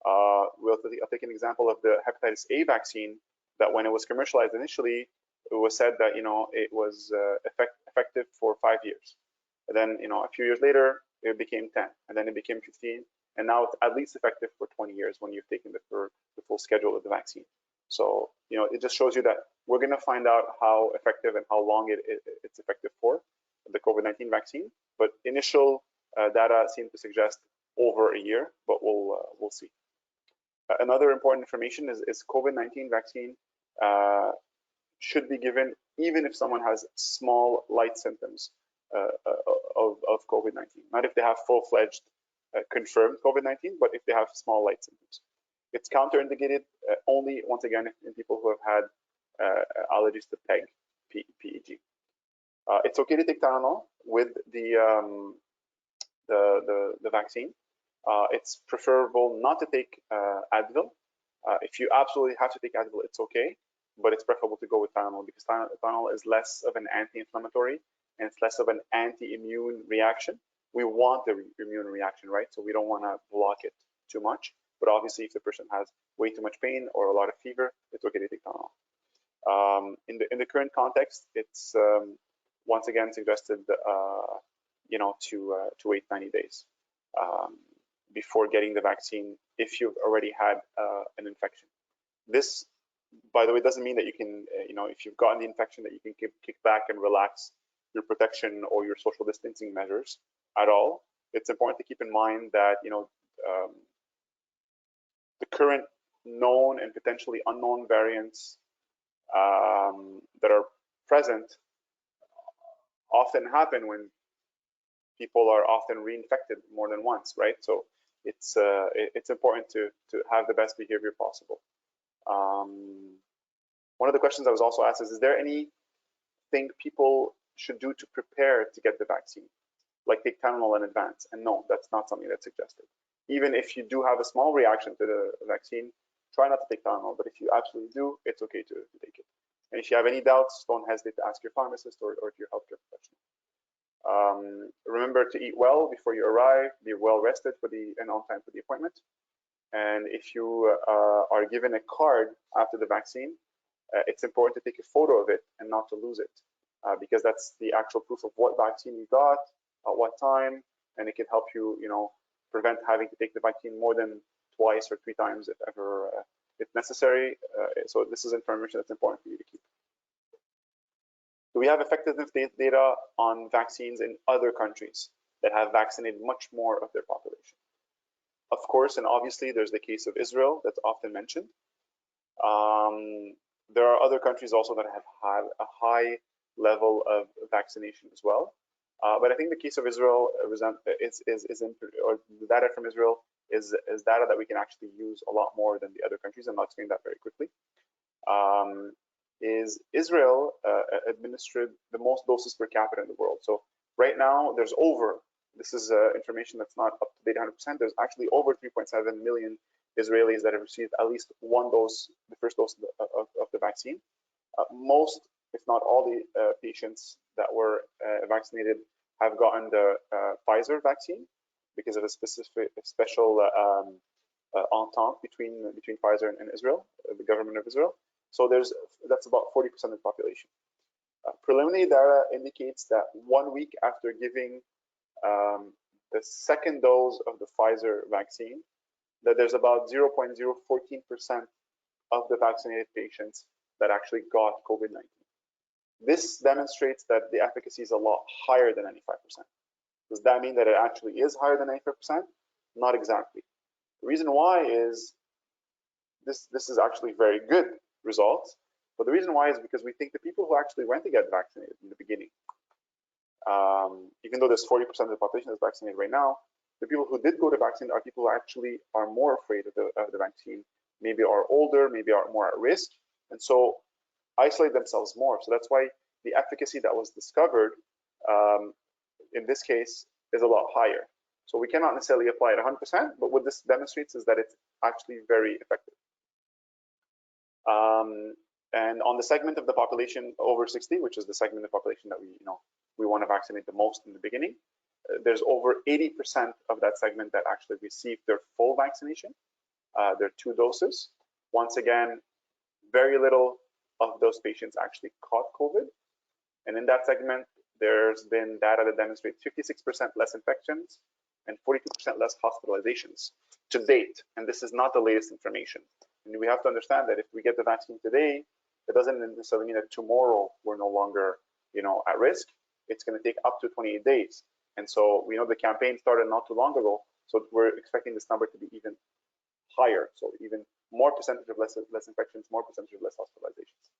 I'll take an example of the hepatitis A vaccine, that when it was commercialized initially, it was said that it was effective for 5 years. And then a few years later, it became 10, and then it became 15, and now it's at least effective for 20 years when you've taken the full schedule of the vaccine. So it just shows you that we're going to find out how effective and how long it's effective for the COVID-19 vaccine. But initial data seem to suggest over a year, but we'll see. Another important information is COVID-19 vaccine should be given even if someone has small light symptoms of COVID-19. Not if they have full-fledged confirmed COVID-19, but if they have small light symptoms. It's counterindicated only, once again, in people who have had allergies to PEG. It's okay to take Tylenol with the vaccine. It's preferable not to take Advil. If you absolutely have to take Advil, it's okay, but it's preferable to go with Tylenol because Tylenol is less of an anti-inflammatory and it's less of an anti-immune reaction. We want the immune reaction, right? So we don't want to block it too much. But obviously, if the person has way too much pain or a lot of fever, it's okay to take Tylenol. In the current context, it's once again suggested, to wait 90 days before getting the vaccine if you've already had an infection. This, by the way, doesn't mean that you can, if you've gotten the infection, that you can kick back and relax your protection or your social distancing measures at all. It's important to keep in mind that the current known and potentially unknown variants that are present often happen when people are often reinfected more than once, right? So it's important to have the best behavior possible. One of the questions I was also asked is there anything people should do to prepare to get the vaccine, like take Tylenol in advance. And no, that's not something that's suggested. Even if you do have a small reaction to the vaccine, try not to take Tylenol. But if you absolutely do, it's okay to take it. And if you have any doubts, don't hesitate to ask your pharmacist or to your healthcare professional. Remember to eat well before you arrive, be well rested and on time for the appointment. And if you are given a card after the vaccine, it's important to take a photo of it and not to lose it, because that's the actual proof of what vaccine you got, at what time, and it can help you, prevent having to take the vaccine more than twice or 3 times if ever it's necessary. So this is information that's important for you to keep. Do we have effectiveness data on vaccines in other countries that have vaccinated much more of their population? Of course, and obviously, there's the case of Israel that's often mentioned. There are other countries also that have had a high level of vaccination as well. But I think the case of Israel or the data from Israel is data that we can actually use a lot more than the other countries. I'm not saying that very quickly. Is Israel administered the most doses per capita in the world. So right now, there's this is information that's not up to date 100%, there's actually over 3.7 million Israelis that have received at least one dose, the first dose of the vaccine. Most, if not all, the patients that were vaccinated have gotten the Pfizer vaccine because of a special entente between Pfizer and Israel, the government of Israel. So that's about 40% of the population. Preliminary data indicates that 1 week after giving the second dose of the Pfizer vaccine, that there's about 0.014% of the vaccinated patients that actually got COVID-19. This demonstrates that the efficacy is a lot higher than 95%. Does that mean that it actually is higher than 95%? Not exactly. The reason why is this is actually very good results, but the reason why is because we think the people who actually went to get vaccinated in the beginning, even though there's 40% of the population that's vaccinated right now, the people who did go to vaccine are people who actually are more afraid of the vaccine, maybe are older, maybe are more at risk, and so isolate themselves more. So that's why the efficacy that was discovered in this case is a lot higher. So we cannot necessarily apply it 100%, but what this demonstrates is that it's actually very effective. And on the segment of the population over 60, which is the segment of the population that we want to vaccinate the most in the beginning, there's over 80% of that segment that actually received their full vaccination, their 2 doses. Once again, very little of those patients actually caught COVID. And in that segment, there's been data that demonstrates 56% less infections and 42% less hospitalizations to date. And this is not the latest information. And we have to understand that if we get the vaccine today, it doesn't necessarily mean that tomorrow we're no longer, at risk. It's going to take up to 28 days. And so we know the campaign started not too long ago. So we're expecting this number to be even higher. So even more percentage of less infections, more percentage of less hospitalizations.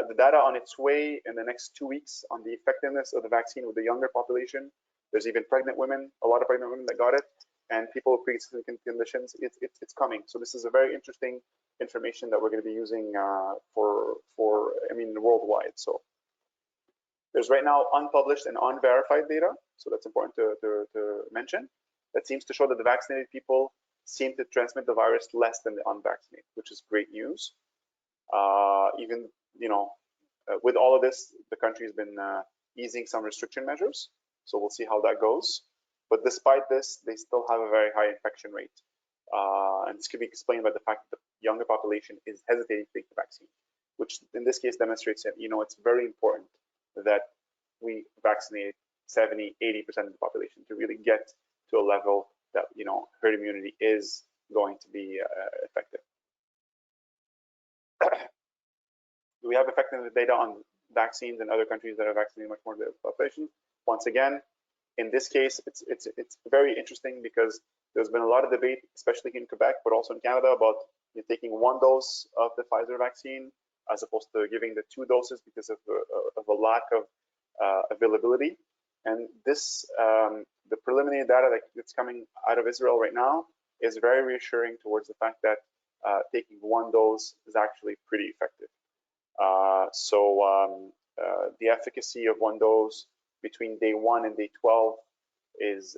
The data on its way in the next 2 weeks on the effectiveness of the vaccine with the younger population. There's even pregnant women, a lot of pregnant women that got it, and people with pre-existing conditions. It's coming. So this is a very interesting information that we're going to be using worldwide. So there's right now unpublished and unverified data. So that's important to mention. That seems to show that the vaccinated people seem to transmit the virus less than the unvaccinated, which is great news. With all of this, the country has been easing some restriction measures. So we'll see how that goes. But despite this, they still have a very high infection rate. And this could be explained by the fact that the younger population is hesitating to take the vaccine, which in this case demonstrates that, it's very important that we vaccinate 70, 80% of the population to really get to a level that, herd immunity is going to be effective. Do we have effective data on vaccines in other countries that are vaccinating much more of the population? Once again, in this case, it's very interesting because there's been a lot of debate, especially in Quebec, but also in Canada, about taking 1 dose of the Pfizer vaccine as opposed to giving the 2 doses because of a lack of availability. And this, the preliminary data that's coming out of Israel right now is very reassuring towards the fact that taking 1 dose is actually pretty effective. the efficacy of one dose between day 1 and day 12 is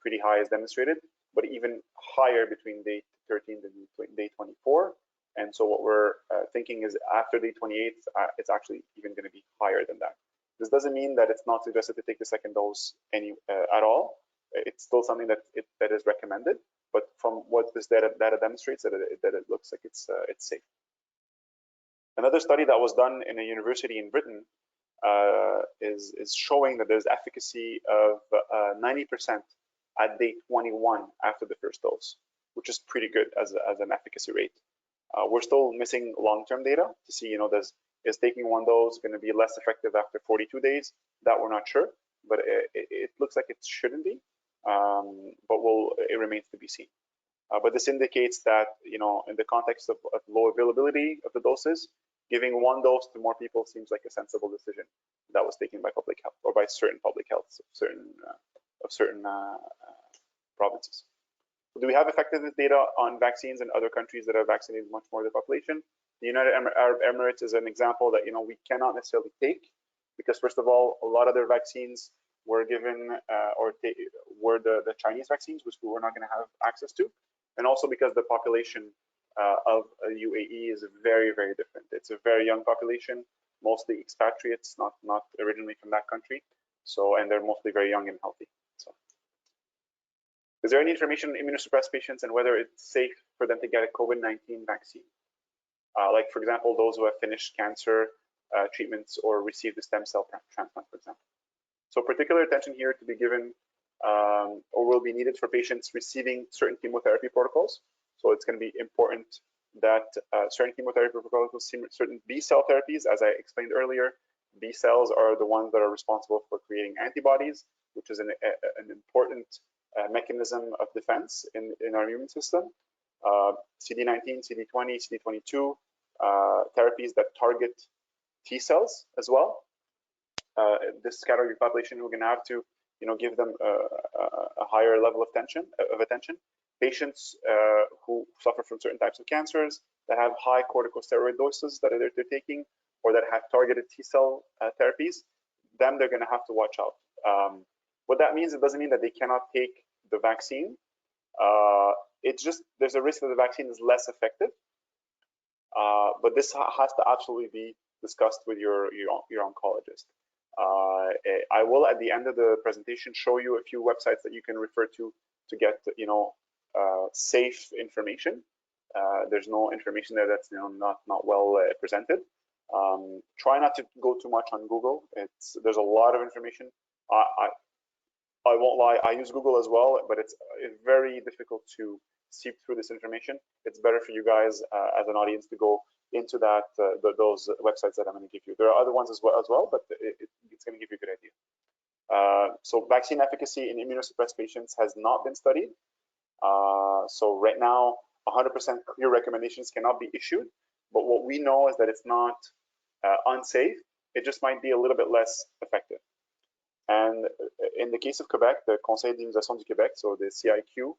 pretty high, as demonstrated, but even higher between day 13 and day 24. And so what we're thinking is after day 28, it's actually even going to be higher than that. This doesn't mean that it's not suggested to take the second dose at all. It's still something that is recommended, but from what this data demonstrates, that it looks like it's safe. Another study that was done in a university in Britain is showing that there's efficacy of 90% at day 21 after the first dose, which is pretty good as an efficacy rate. We're still missing long-term data to see, is taking one dose going to be less effective after 42 days? That we're not sure, but it looks like it shouldn't be, but it remains to be seen. But this indicates that, in the context of low availability of the doses, giving one dose to more people seems like a sensible decision that was taken by public health or by certain public health of certain provinces. Do we have effectiveness data on vaccines in other countries that have vaccinated much more of the population? The United Arab Emirates is an example that we cannot necessarily take, because first of all, a lot of their vaccines were given were the Chinese vaccines, which we were not going to have access to, and also because the population of UAE is very, very different. It's a very young population, mostly expatriates, not originally from that country. So, and they're mostly very young and healthy. So, is there any information on immunosuppressed patients and whether it's safe for them to get a COVID-19 vaccine? Like, for example, those who have finished cancer treatments or received a stem cell transplant, for example. So particular attention here to be given or will be needed for patients receiving certain chemotherapy protocols. So it's going to be important that certain chemotherapy protocols, certain B cell therapies, as I explained earlier, B cells are the ones that are responsible for creating antibodies, which is an important mechanism of defense in our immune system. CD19, CD20, CD22 therapies that target T cells as well. This category of population, we're going to have to, give them a higher level of attention. Patients who suffer from certain types of cancers that have high corticosteroid doses that they're taking, or that have targeted T cell therapies, they're going to have to watch out. What that means, it doesn't mean that they cannot take the vaccine. It's just there's a risk that the vaccine is less effective. But this has to absolutely be discussed with your oncologist. I will, at the end of the presentation, show you a few websites that you can refer to get, safe information. There's no information there that's not well presented. Try not to go too much on Google. There's a lot of information. I won't lie, I use Google as well, but it's very difficult to seep through this information. It's better for you guys as an audience to go into those websites that I'm going to give you. There are other ones as well, but it's going to give you a good idea. So vaccine efficacy in immunosuppressed patients has not been studied. So right now, 100% clear recommendations cannot be issued, but what we know is that it's not unsafe. It just might be a little bit less effective. And in the case of Quebec, the Conseil d'Immunisation du Québec, so the CIQ,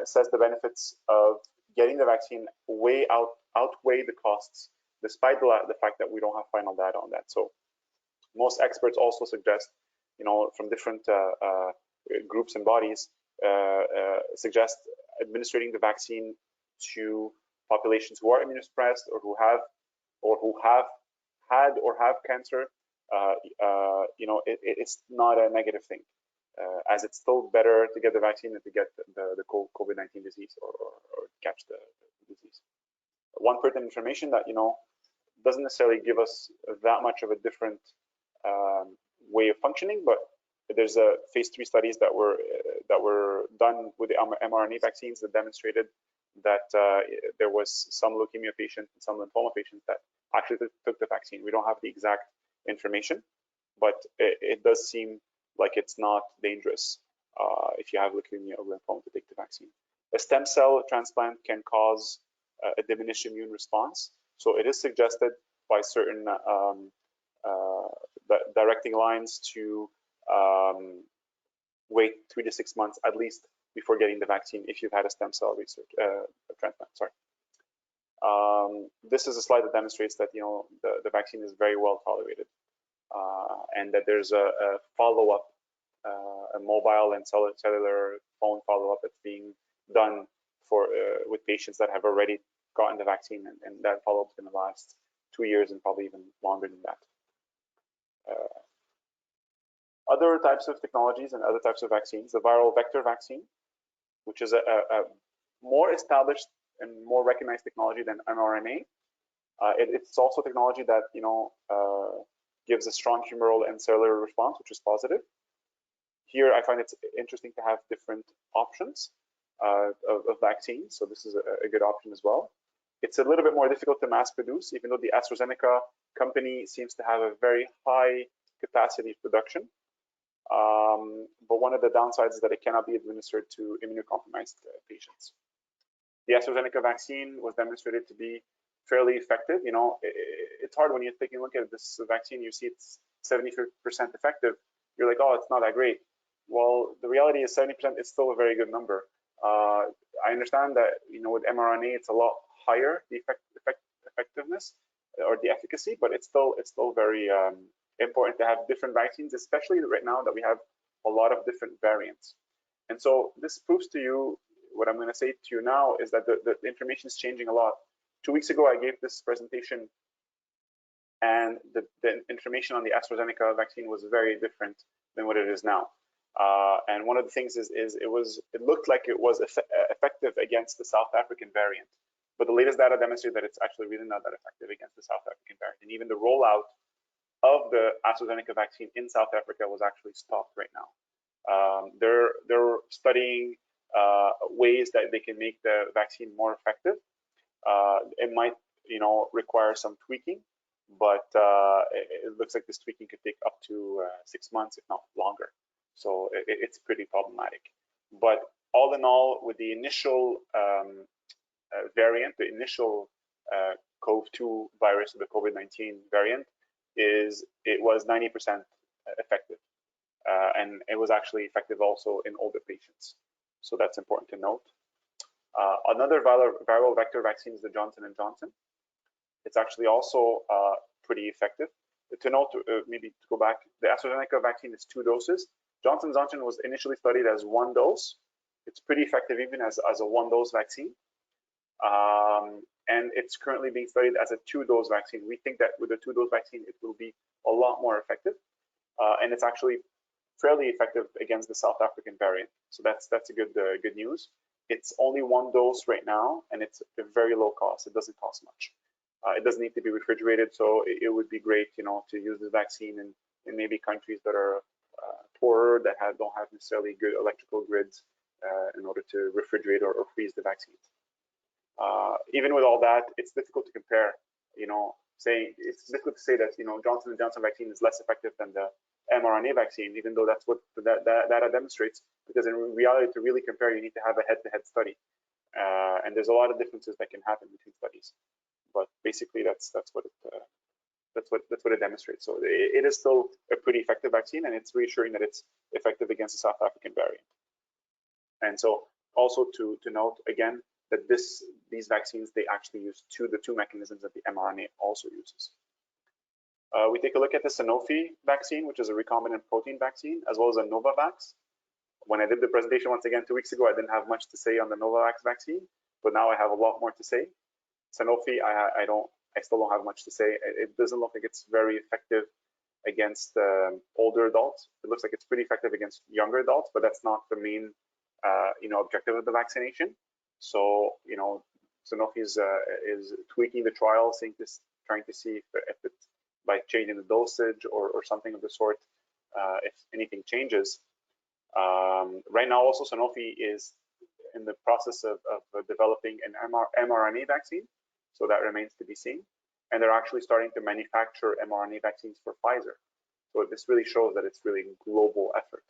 says the benefits of getting the vaccine outweigh the costs, despite the fact that we don't have final data on that. So most experts also suggest, from different groups and bodies, suggest administering the vaccine to populations who are immunosuppressed or who have had or have cancer. It's not a negative thing, as it's still better to get the vaccine than to get the COVID-19 disease or catch the disease. One pertinent information that doesn't necessarily give us that much of a different way of functioning, but there's a phase 3 studies that were done with the mRNA vaccines that demonstrated that there was some leukemia patients and some lymphoma patients that actually took the vaccine. We don't have the exact information, but it does seem like it's not dangerous if you have leukemia or lymphoma to take the vaccine. A stem cell transplant can cause a diminished immune response, so it is suggested by certain directing lines to wait 3 to 6 months at least before getting the vaccine if you've had a stem cell transplant. Sorry. This is a slide that demonstrates that the vaccine is very well tolerated, and that there's a follow-up, a mobile and cellular phone follow-up that's being done for with patients that have already gotten the vaccine, and that follow-up is going to last 2 years and probably even longer than that. Other types of technologies and other types of vaccines, the viral vector vaccine, which is a more established and more recognized technology than mRNA. It's also technology that gives a strong humoral and cellular response, which is positive. Here, I find it's interesting to have different options of vaccines, so this is a good option as well. It's a little bit more difficult to mass produce, even though the AstraZeneca company seems to have a very high capacity production. But one of the downsides is that it cannot be administered to immunocompromised patients. The AstraZeneca vaccine was demonstrated to be fairly effective. It's hard when you're taking a look at this vaccine, you see it's 70% effective. You're like, oh, it's not that great. Well, the reality is 70% is still a very good number. I understand that with mRNA it's a lot higher, the effectiveness or the efficacy, but it's still very important to have different vaccines, especially right now that we have a lot of different variants. And so this proves to you what I'm going to say to you now is that the information is changing a lot. 2 weeks ago, I gave this presentation, and the information on the AstraZeneca vaccine was very different than what it is now. And one of the things is it looked like it was effective against the South African variant, but the latest data demonstrated that it's actually really not that effective against the South African variant. And even the rollout of the AstraZeneca vaccine in South Africa was actually stopped right now. They're studying ways that they can make the vaccine more effective. It might, require some tweaking, but it looks like this tweaking could take up to 6 months, if not longer. So it's pretty problematic. But all in all, with the initial variant, the initial CoV-2 virus, the COVID-19 variant, it was 90% effective, and it was actually effective also in older patients. So that's important to note. Another viral vector vaccine is the Johnson & Johnson. It's actually also pretty effective. To note, maybe to go back, the AstraZeneca vaccine is 2 doses. Johnson & Johnson was initially studied as 1 dose. It's pretty effective even as a 1-dose vaccine. And it's currently being studied as a 2-dose vaccine. We think that with a 2-dose vaccine, it will be a lot more effective. And it's actually fairly effective against the South African variant. So that's a good news. It's only 1 dose right now, and it's a very low cost. It doesn't cost much. It doesn't need to be refrigerated, so it would be great, to use the vaccine in maybe countries that are poorer, that don't have necessarily good electrical grids in order to refrigerate or freeze the vaccines. Even with all that, it's difficult to compare. It's difficult to say that Johnson & Johnson vaccine is less effective than the mRNA vaccine, even though that's what that data demonstrates. Because in reality, to really compare, you need to have a head-to-head study, and there's a lot of differences that can happen between studies. But basically, that's what it demonstrates. So it is still a pretty effective vaccine, and it's reassuring that it's effective against the South African variant. And so also to note again that these vaccines, they actually use the two mechanisms that the mRNA also uses. We take a look at the Sanofi vaccine, which is a recombinant protein vaccine, as well as a Novavax. When I did the presentation once again 2 weeks ago, I didn't have much to say on the Novavax vaccine, but now I have a lot more to say. Sanofi, I still don't have much to say. It doesn't look like it's very effective against older adults. It looks like it's pretty effective against younger adults, but that's not the main objective of the vaccination. So Sanofi is tweaking the trial, trying to see if it's by changing the dosage or something of the sort, if anything changes. Right now, also Sanofi is in the process of developing an mRNA vaccine, so that remains to be seen. And they're actually starting to manufacture mRNA vaccines for Pfizer. So this really shows that it's really a global effort,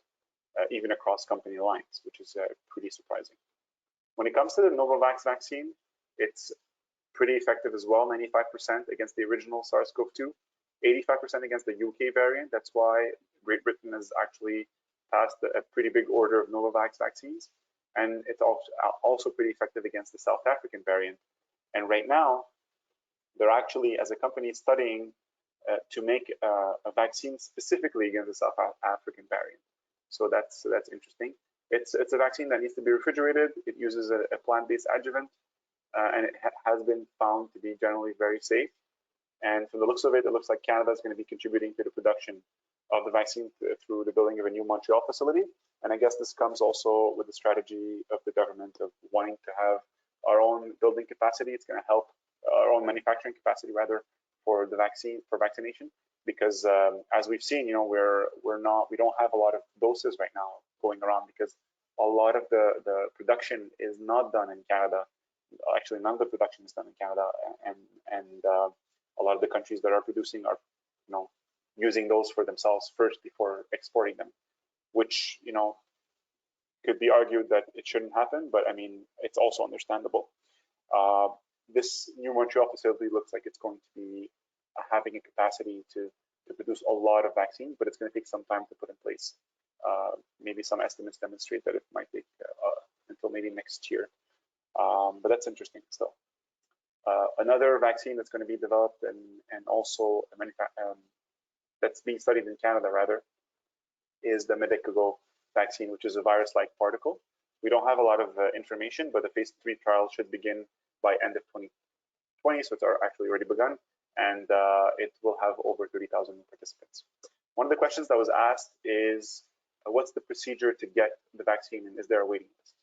even across company lines, which is pretty surprising. When it comes to the Novavax vaccine, it's pretty effective as well, 95% against the original SARS-CoV-2, 85% against the UK variant. That's why Great Britain has actually passed a pretty big order of Novavax vaccines. And it's also pretty effective against the South African variant. And right now, they're actually, as a company, studying to make a vaccine specifically against the South African variant. So that's interesting. It's a vaccine that needs to be refrigerated. It uses a plant-based adjuvant, and it has been found to be generally very safe. And from the looks of it, it looks like Canada is going to be contributing to the production of the vaccine through the building of a new Montreal facility. And I guess this comes also with the strategy of the government of wanting to have our own building capacity. It's going to help our own manufacturing capacity, rather, for the vaccine, for vaccination, because as we've seen, you know, we don't have a lot of doses right now going around, because a lot of the production is not done in Canada. Actually, none of the production is done in Canada, and a lot of the countries that are producing are, you know, using those for themselves first before exporting them, which, you know, could be argued that it shouldn't happen, but I mean, it's also understandable. This new Montreal facility looks like it's going to be having a capacity to produce a lot of vaccines, but it's going to take some time to put in place. Maybe some estimates demonstrate that it might take until maybe next year, but that's interesting still. Another vaccine that's going to be developed and also that's being studied in Canada, rather, is the Medicago vaccine, which is a virus-like particle. We don't have a lot of information, but the phase 3 trial should begin by end of 2020, so it's actually already begun, and it will have over 30,000 participants. One of the questions that was asked is, what's the procedure to get the vaccine, and is there a waiting list?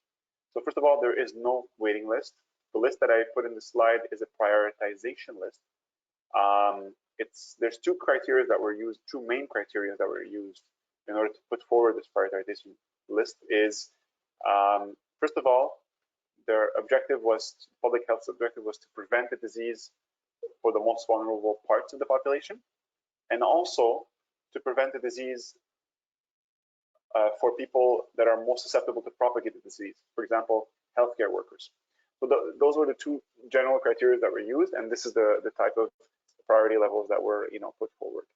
So first of all, there is no waiting list. The list that I put in the slide is a prioritization list. There's two criteria that were used, two main criteria that were used in order to put forward this prioritization list. Is first of all, their objective was, public health's objective was to prevent the disease for the most vulnerable parts of the population, and also to prevent the disease for people that are most susceptible to propagate the disease, for example, healthcare workers. So those were the two general criteria that were used, and this is the type of priority levels that were, you know, put forward.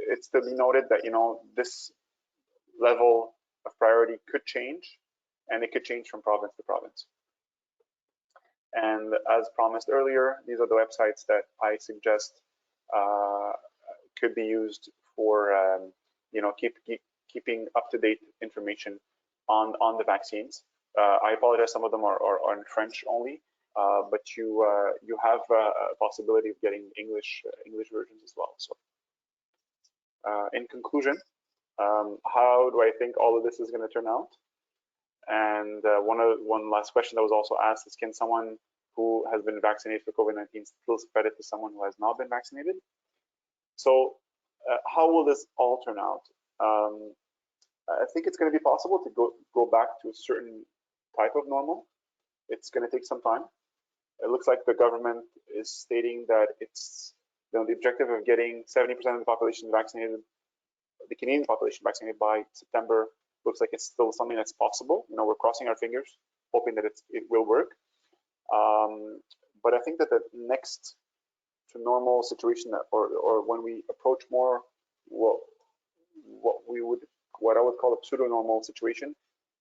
It's to be noted that, you know, this level of priority could change, and it could change from province to province. And as promised earlier, these are the websites that I suggest could be used for, you know, keeping up-to-date information on the vaccines. I apologize, some of them are in French only, but you have a possibility of getting English versions as well. So, in conclusion, how do I think all of this is going to turn out? And one last question that was also asked is, can someone who has been vaccinated for COVID-19 still spread it to someone who has not been vaccinated? So, how will this all turn out? I think it's going to be possible to go back to a certain type of normal. It's going to take some time. It looks like the government is stating that it's, you know, the objective of getting 70% of the population vaccinated, the Canadian population vaccinated by September, looks like it's still something that's possible. You know, we're crossing our fingers, hoping that it will work. But I think that the next to normal situation, that, or when we approach more what I would call a pseudo-normal situation,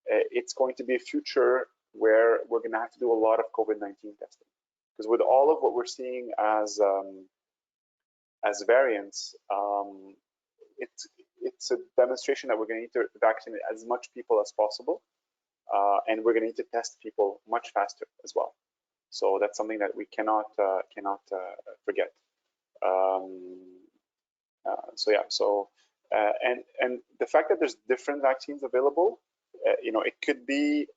it's going to be a future where we're going to have to do a lot of COVID-19 testing, because with all of what we're seeing as variants, it's a demonstration that we're going to need to vaccinate as much people as possible, and we're going to need to test people much faster as well. So that's something that we cannot forget. So yeah, so and the fact that there's different vaccines available, you know, it could be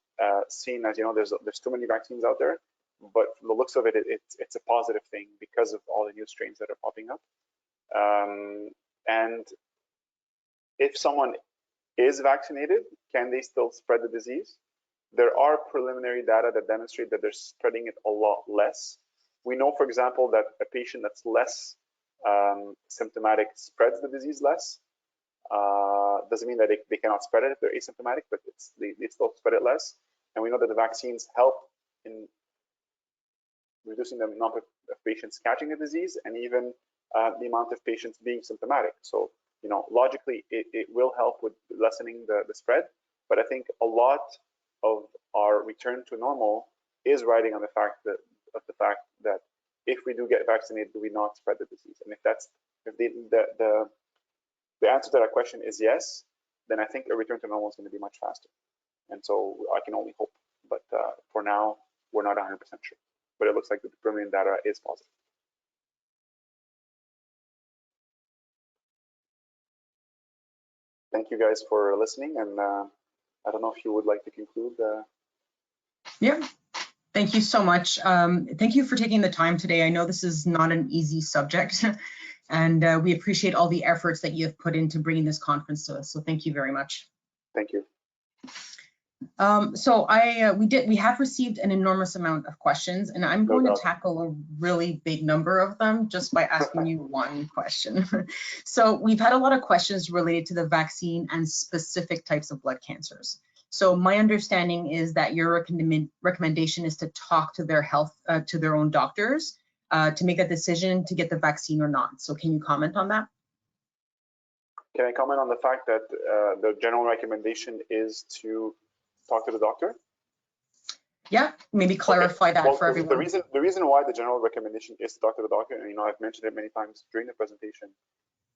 seen as, you know, there's too many vaccines out there, but from the looks of it, it's a positive thing because of all the new strains that are popping up. And if someone is vaccinated, can they still spread the disease? There are preliminary data that demonstrate that they're spreading it a lot less. We know, for example, that a patient that's less symptomatic spreads the disease less. Doesn't mean that they cannot spread it if they're asymptomatic, but they still spread it less. And we know that the vaccines help in reducing the number of patients catching the disease, and even the amount of patients being symptomatic. So, you know, logically, it will help with lessening the spread. But I think a lot of our return to normal is riding on the fact that if we do get vaccinated, do we not spread the disease? And if the answer to that question is yes, then I think a return to normal is going to be much faster. And so I can only hope. But for now, we're not 100% sure. But it looks like the preliminary data is positive. Thank you guys for listening. And I don't know if you would like to conclude. Yeah. Thank you so much. Thank you for taking the time today. I know this is not an easy subject, and we appreciate all the efforts that you have put into bringing this conference to us. So thank you very much. Thank you. We have received an enormous amount of questions, and I'm going to tackle a really big number of them just by asking you one question. So we've had a lot of questions related to the vaccine and specific types of blood cancers. So my understanding is that your recommendation is to talk to their own doctors to make a decision to get the vaccine or not. So can you comment on that? Can I comment on the fact that the general recommendation is to talk to the doctor? Yeah, maybe clarify that for everyone. The reason why the general recommendation is to talk to the doctor, and I've mentioned it many times during the presentation,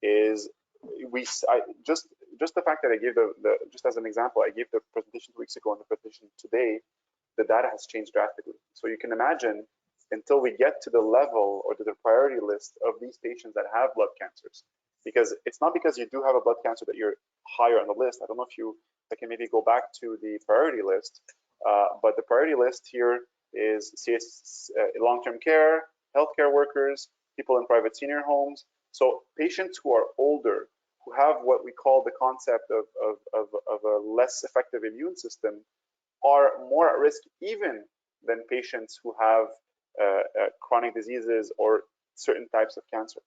is just the fact that I gave just as an example, I gave the presentation 2 weeks ago and the presentation today, the data has changed drastically. So you can imagine until we get to the level or to the priority list of these patients that have blood cancers, because it's not because you do have a blood cancer that you're higher on the list. I don't know if I can maybe go back to the priority list, but the priority list here is long-term care, healthcare workers, people in private senior homes. So patients who are older, who have what we call the concept of a less effective immune system, are more at risk even than patients who have chronic diseases or certain types of cancer.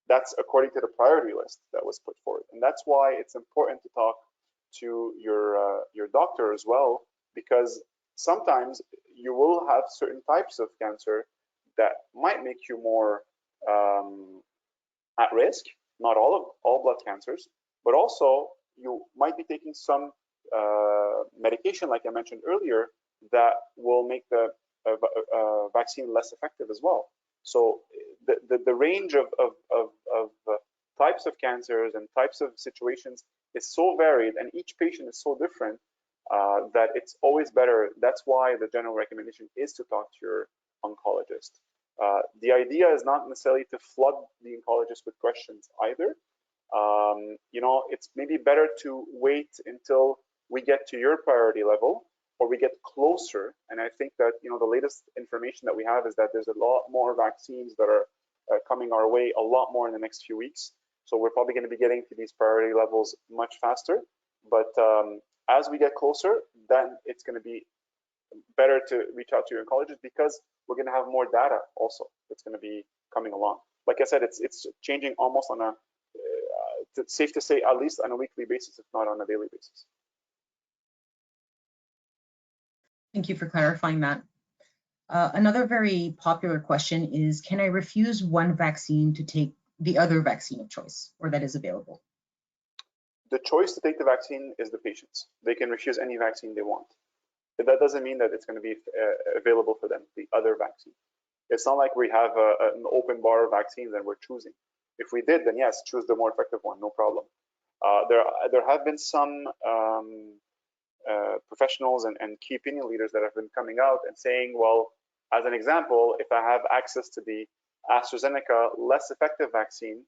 That's according to the priority list that was put forward. And that's why it's important to talk to your doctor as well, because sometimes you will have certain types of cancer that might make you more at risk, not all blood cancers, but also you might be taking some medication, like I mentioned earlier, that will make the vaccine less effective as well. So the range of types of cancers and types of situations is so varied, and each patient is so different that it's always better. That's why the general recommendation is to talk to your oncologist. The idea is not necessarily to flood the oncologist with questions either. It's maybe better to wait until we get to your priority level or we get closer. And I think that the latest information that we have is that there's a lot more vaccines that are coming our way, a lot more in the next few weeks. So we're probably going to be getting to these priority levels much faster. But as we get closer, then it's going to be better to reach out to your oncologist, because we're going to have more data also that's going to be coming along. Like I said, it's changing almost on a, it's safe to say, at least on a weekly basis, if not on a daily basis. Thank you for clarifying that. Another very popular question is, can I refuse one vaccine to take the other vaccine of choice, or that is available? The choice to take the vaccine is the patient's. They can refuse any vaccine they want. But that doesn't mean that it's going to be available for them, the other vaccine. It's not like we have an open bar of vaccines and we're choosing. If we did, then yes, choose the more effective one, no problem. There have been some professionals and key opinion leaders that have been coming out and saying, well, as an example, if I have access to the AstraZeneca less effective vaccine,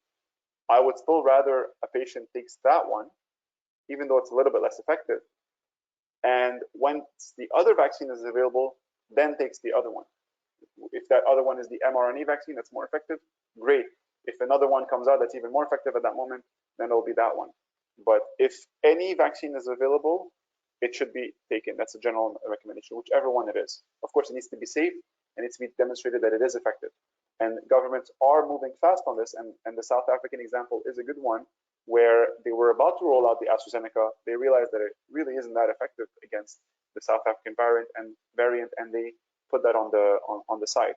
I would still rather a patient takes that one, even though it's a little bit less effective. And once the other vaccine is available, then takes the other one. If that other one is the mRNA vaccine that's more effective, great. If another one comes out that's even more effective at that moment, then it'll be that one. But if any vaccine is available, it should be taken. That's a general recommendation, whichever one it is. Of course, it needs to be safe and it needs to be demonstrated that it is effective. And governments are moving fast on this, and the South African example is a good one, where they were about to roll out the AstraZeneca. They realized that it really isn't that effective against the South African variant, and they put that on the side.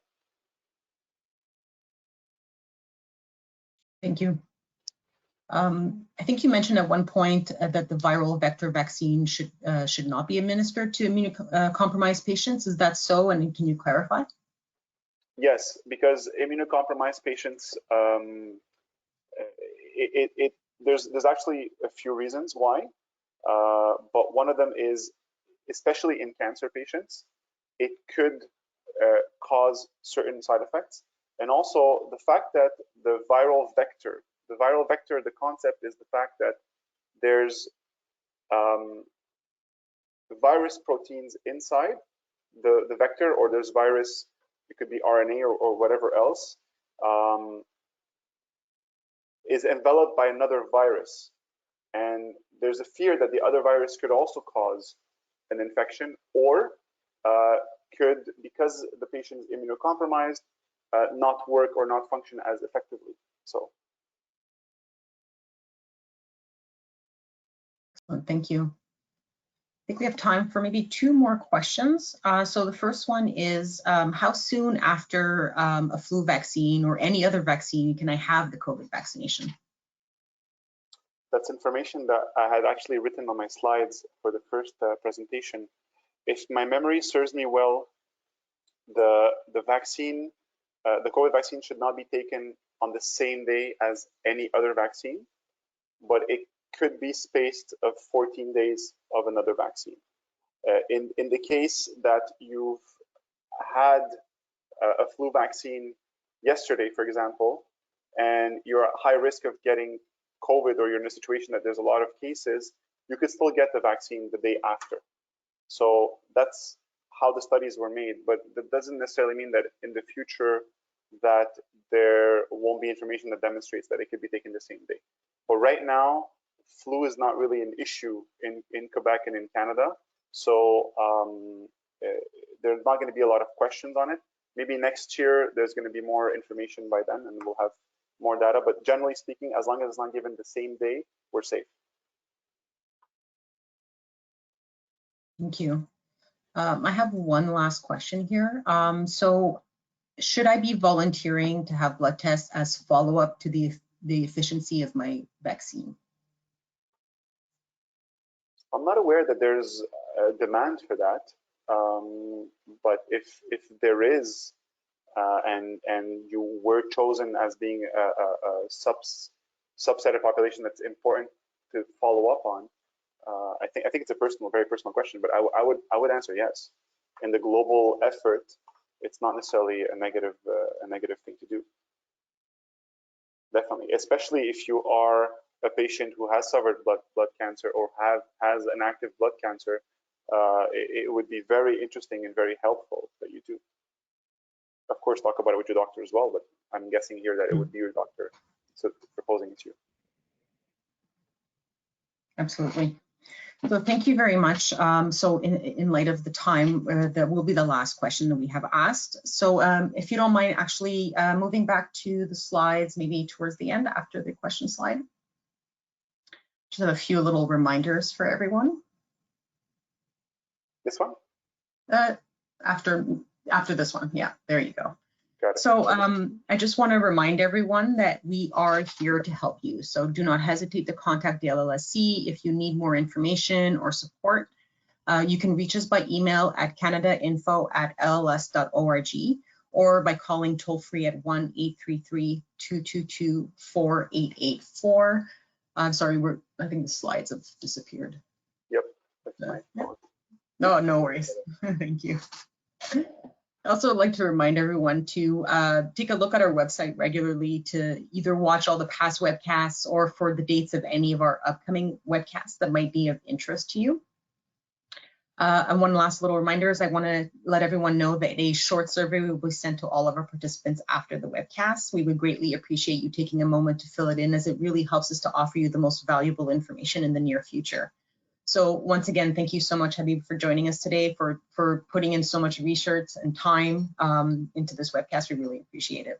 Thank you. I think you mentioned at one point that the viral vector vaccine should not be administered to immunocompromised patients. Is that so? And can you clarify? Yes, because immunocompromised patients, there's actually a few reasons why, but one of them is, especially in cancer patients, it could cause certain side effects, and also the fact that the viral vector, the concept is the fact that there's virus proteins inside the vector, or there's virus, it could be RNA or whatever else, is enveloped by another virus. And there's a fear that the other virus could also cause an infection, or could, because the patient is immunocompromised, not work or not function as effectively. So. Excellent, thank you. I think we have time for maybe 2 more questions. So the first one is, how soon after a flu vaccine or any other vaccine can I have the COVID vaccination? That's information that I had actually written on my slides for the first presentation. If my memory serves me well, the vaccine, the COVID vaccine should not be taken on the same day as any other vaccine, but it could be spaced of 14 days of another vaccine. In the case that you've had a flu vaccine yesterday, for example, and you're at high risk of getting COVID, or you're in a situation that there's a lot of cases, you could still get the vaccine the day after. So that's how the studies were made, but that doesn't necessarily mean that in the future that there won't be information that demonstrates that it could be taken the same day. But right now, flu is not really an issue in Quebec and in Canada. So there's not going to be a lot of questions on it. Maybe next year, there's going to be more information by then, and we'll have more data. But generally speaking, as long as it's not given the same day, we're safe. Thank you. I have one last question here. So should I be volunteering to have blood tests as follow-up to the efficiency of my vaccine? I'm not aware that there's a demand for that, but if there is, and you were chosen as being a subset of population that's important to follow up on, I think it's a very personal question, but I would answer yes. In the global effort, it's not necessarily a negative thing to do. Definitely, especially if you are a patient who has suffered blood cancer or has an active blood cancer, it would be very interesting and very helpful that you do. Of course, talk about it with your doctor as well, but I'm guessing here that it would be your doctor so proposing it to you. Absolutely. So thank you very much. So in light of the time, that will be the last question that we have asked. So if you don't mind actually moving back to the slides, maybe towards the end after the question slide. Just have a few little reminders for everyone. This one? After this one, yeah, there you go. Got it. So I just want to remind everyone that we are here to help you. So do not hesitate to contact the LLSC if you need more information or support. You can reach us by email at canadainfo@lls.org or by calling toll free at 1-833-222-4884. I'm sorry, I think the slides have disappeared. Yep, that's fine. Yeah. No worries. Thank you. I also would like to remind everyone to take a look at our website regularly to either watch all the past webcasts or for the dates of any of our upcoming webcasts that might be of interest to you. And one last little reminder is I want to let everyone know that a short survey will be sent to all of our participants after the webcast. We would greatly appreciate you taking a moment to fill it in, as it really helps us to offer you the most valuable information in the near future. So once again, thank you so much, Habib, for joining us today, for putting in so much research and time into this webcast. We really appreciate it.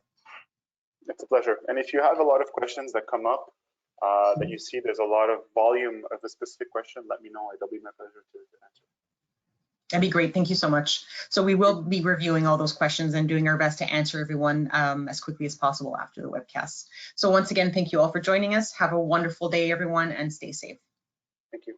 It's a pleasure. And if you have a lot of questions that come up, that you see there's a lot of volume of a specific question, let me know. It'll be my pleasure to answer. That'd be great. Thank you so much. So we will be reviewing all those questions and doing our best to answer everyone as quickly as possible after the webcast. So once again, thank you all for joining us. Have a wonderful day, everyone, and stay safe. Thank you.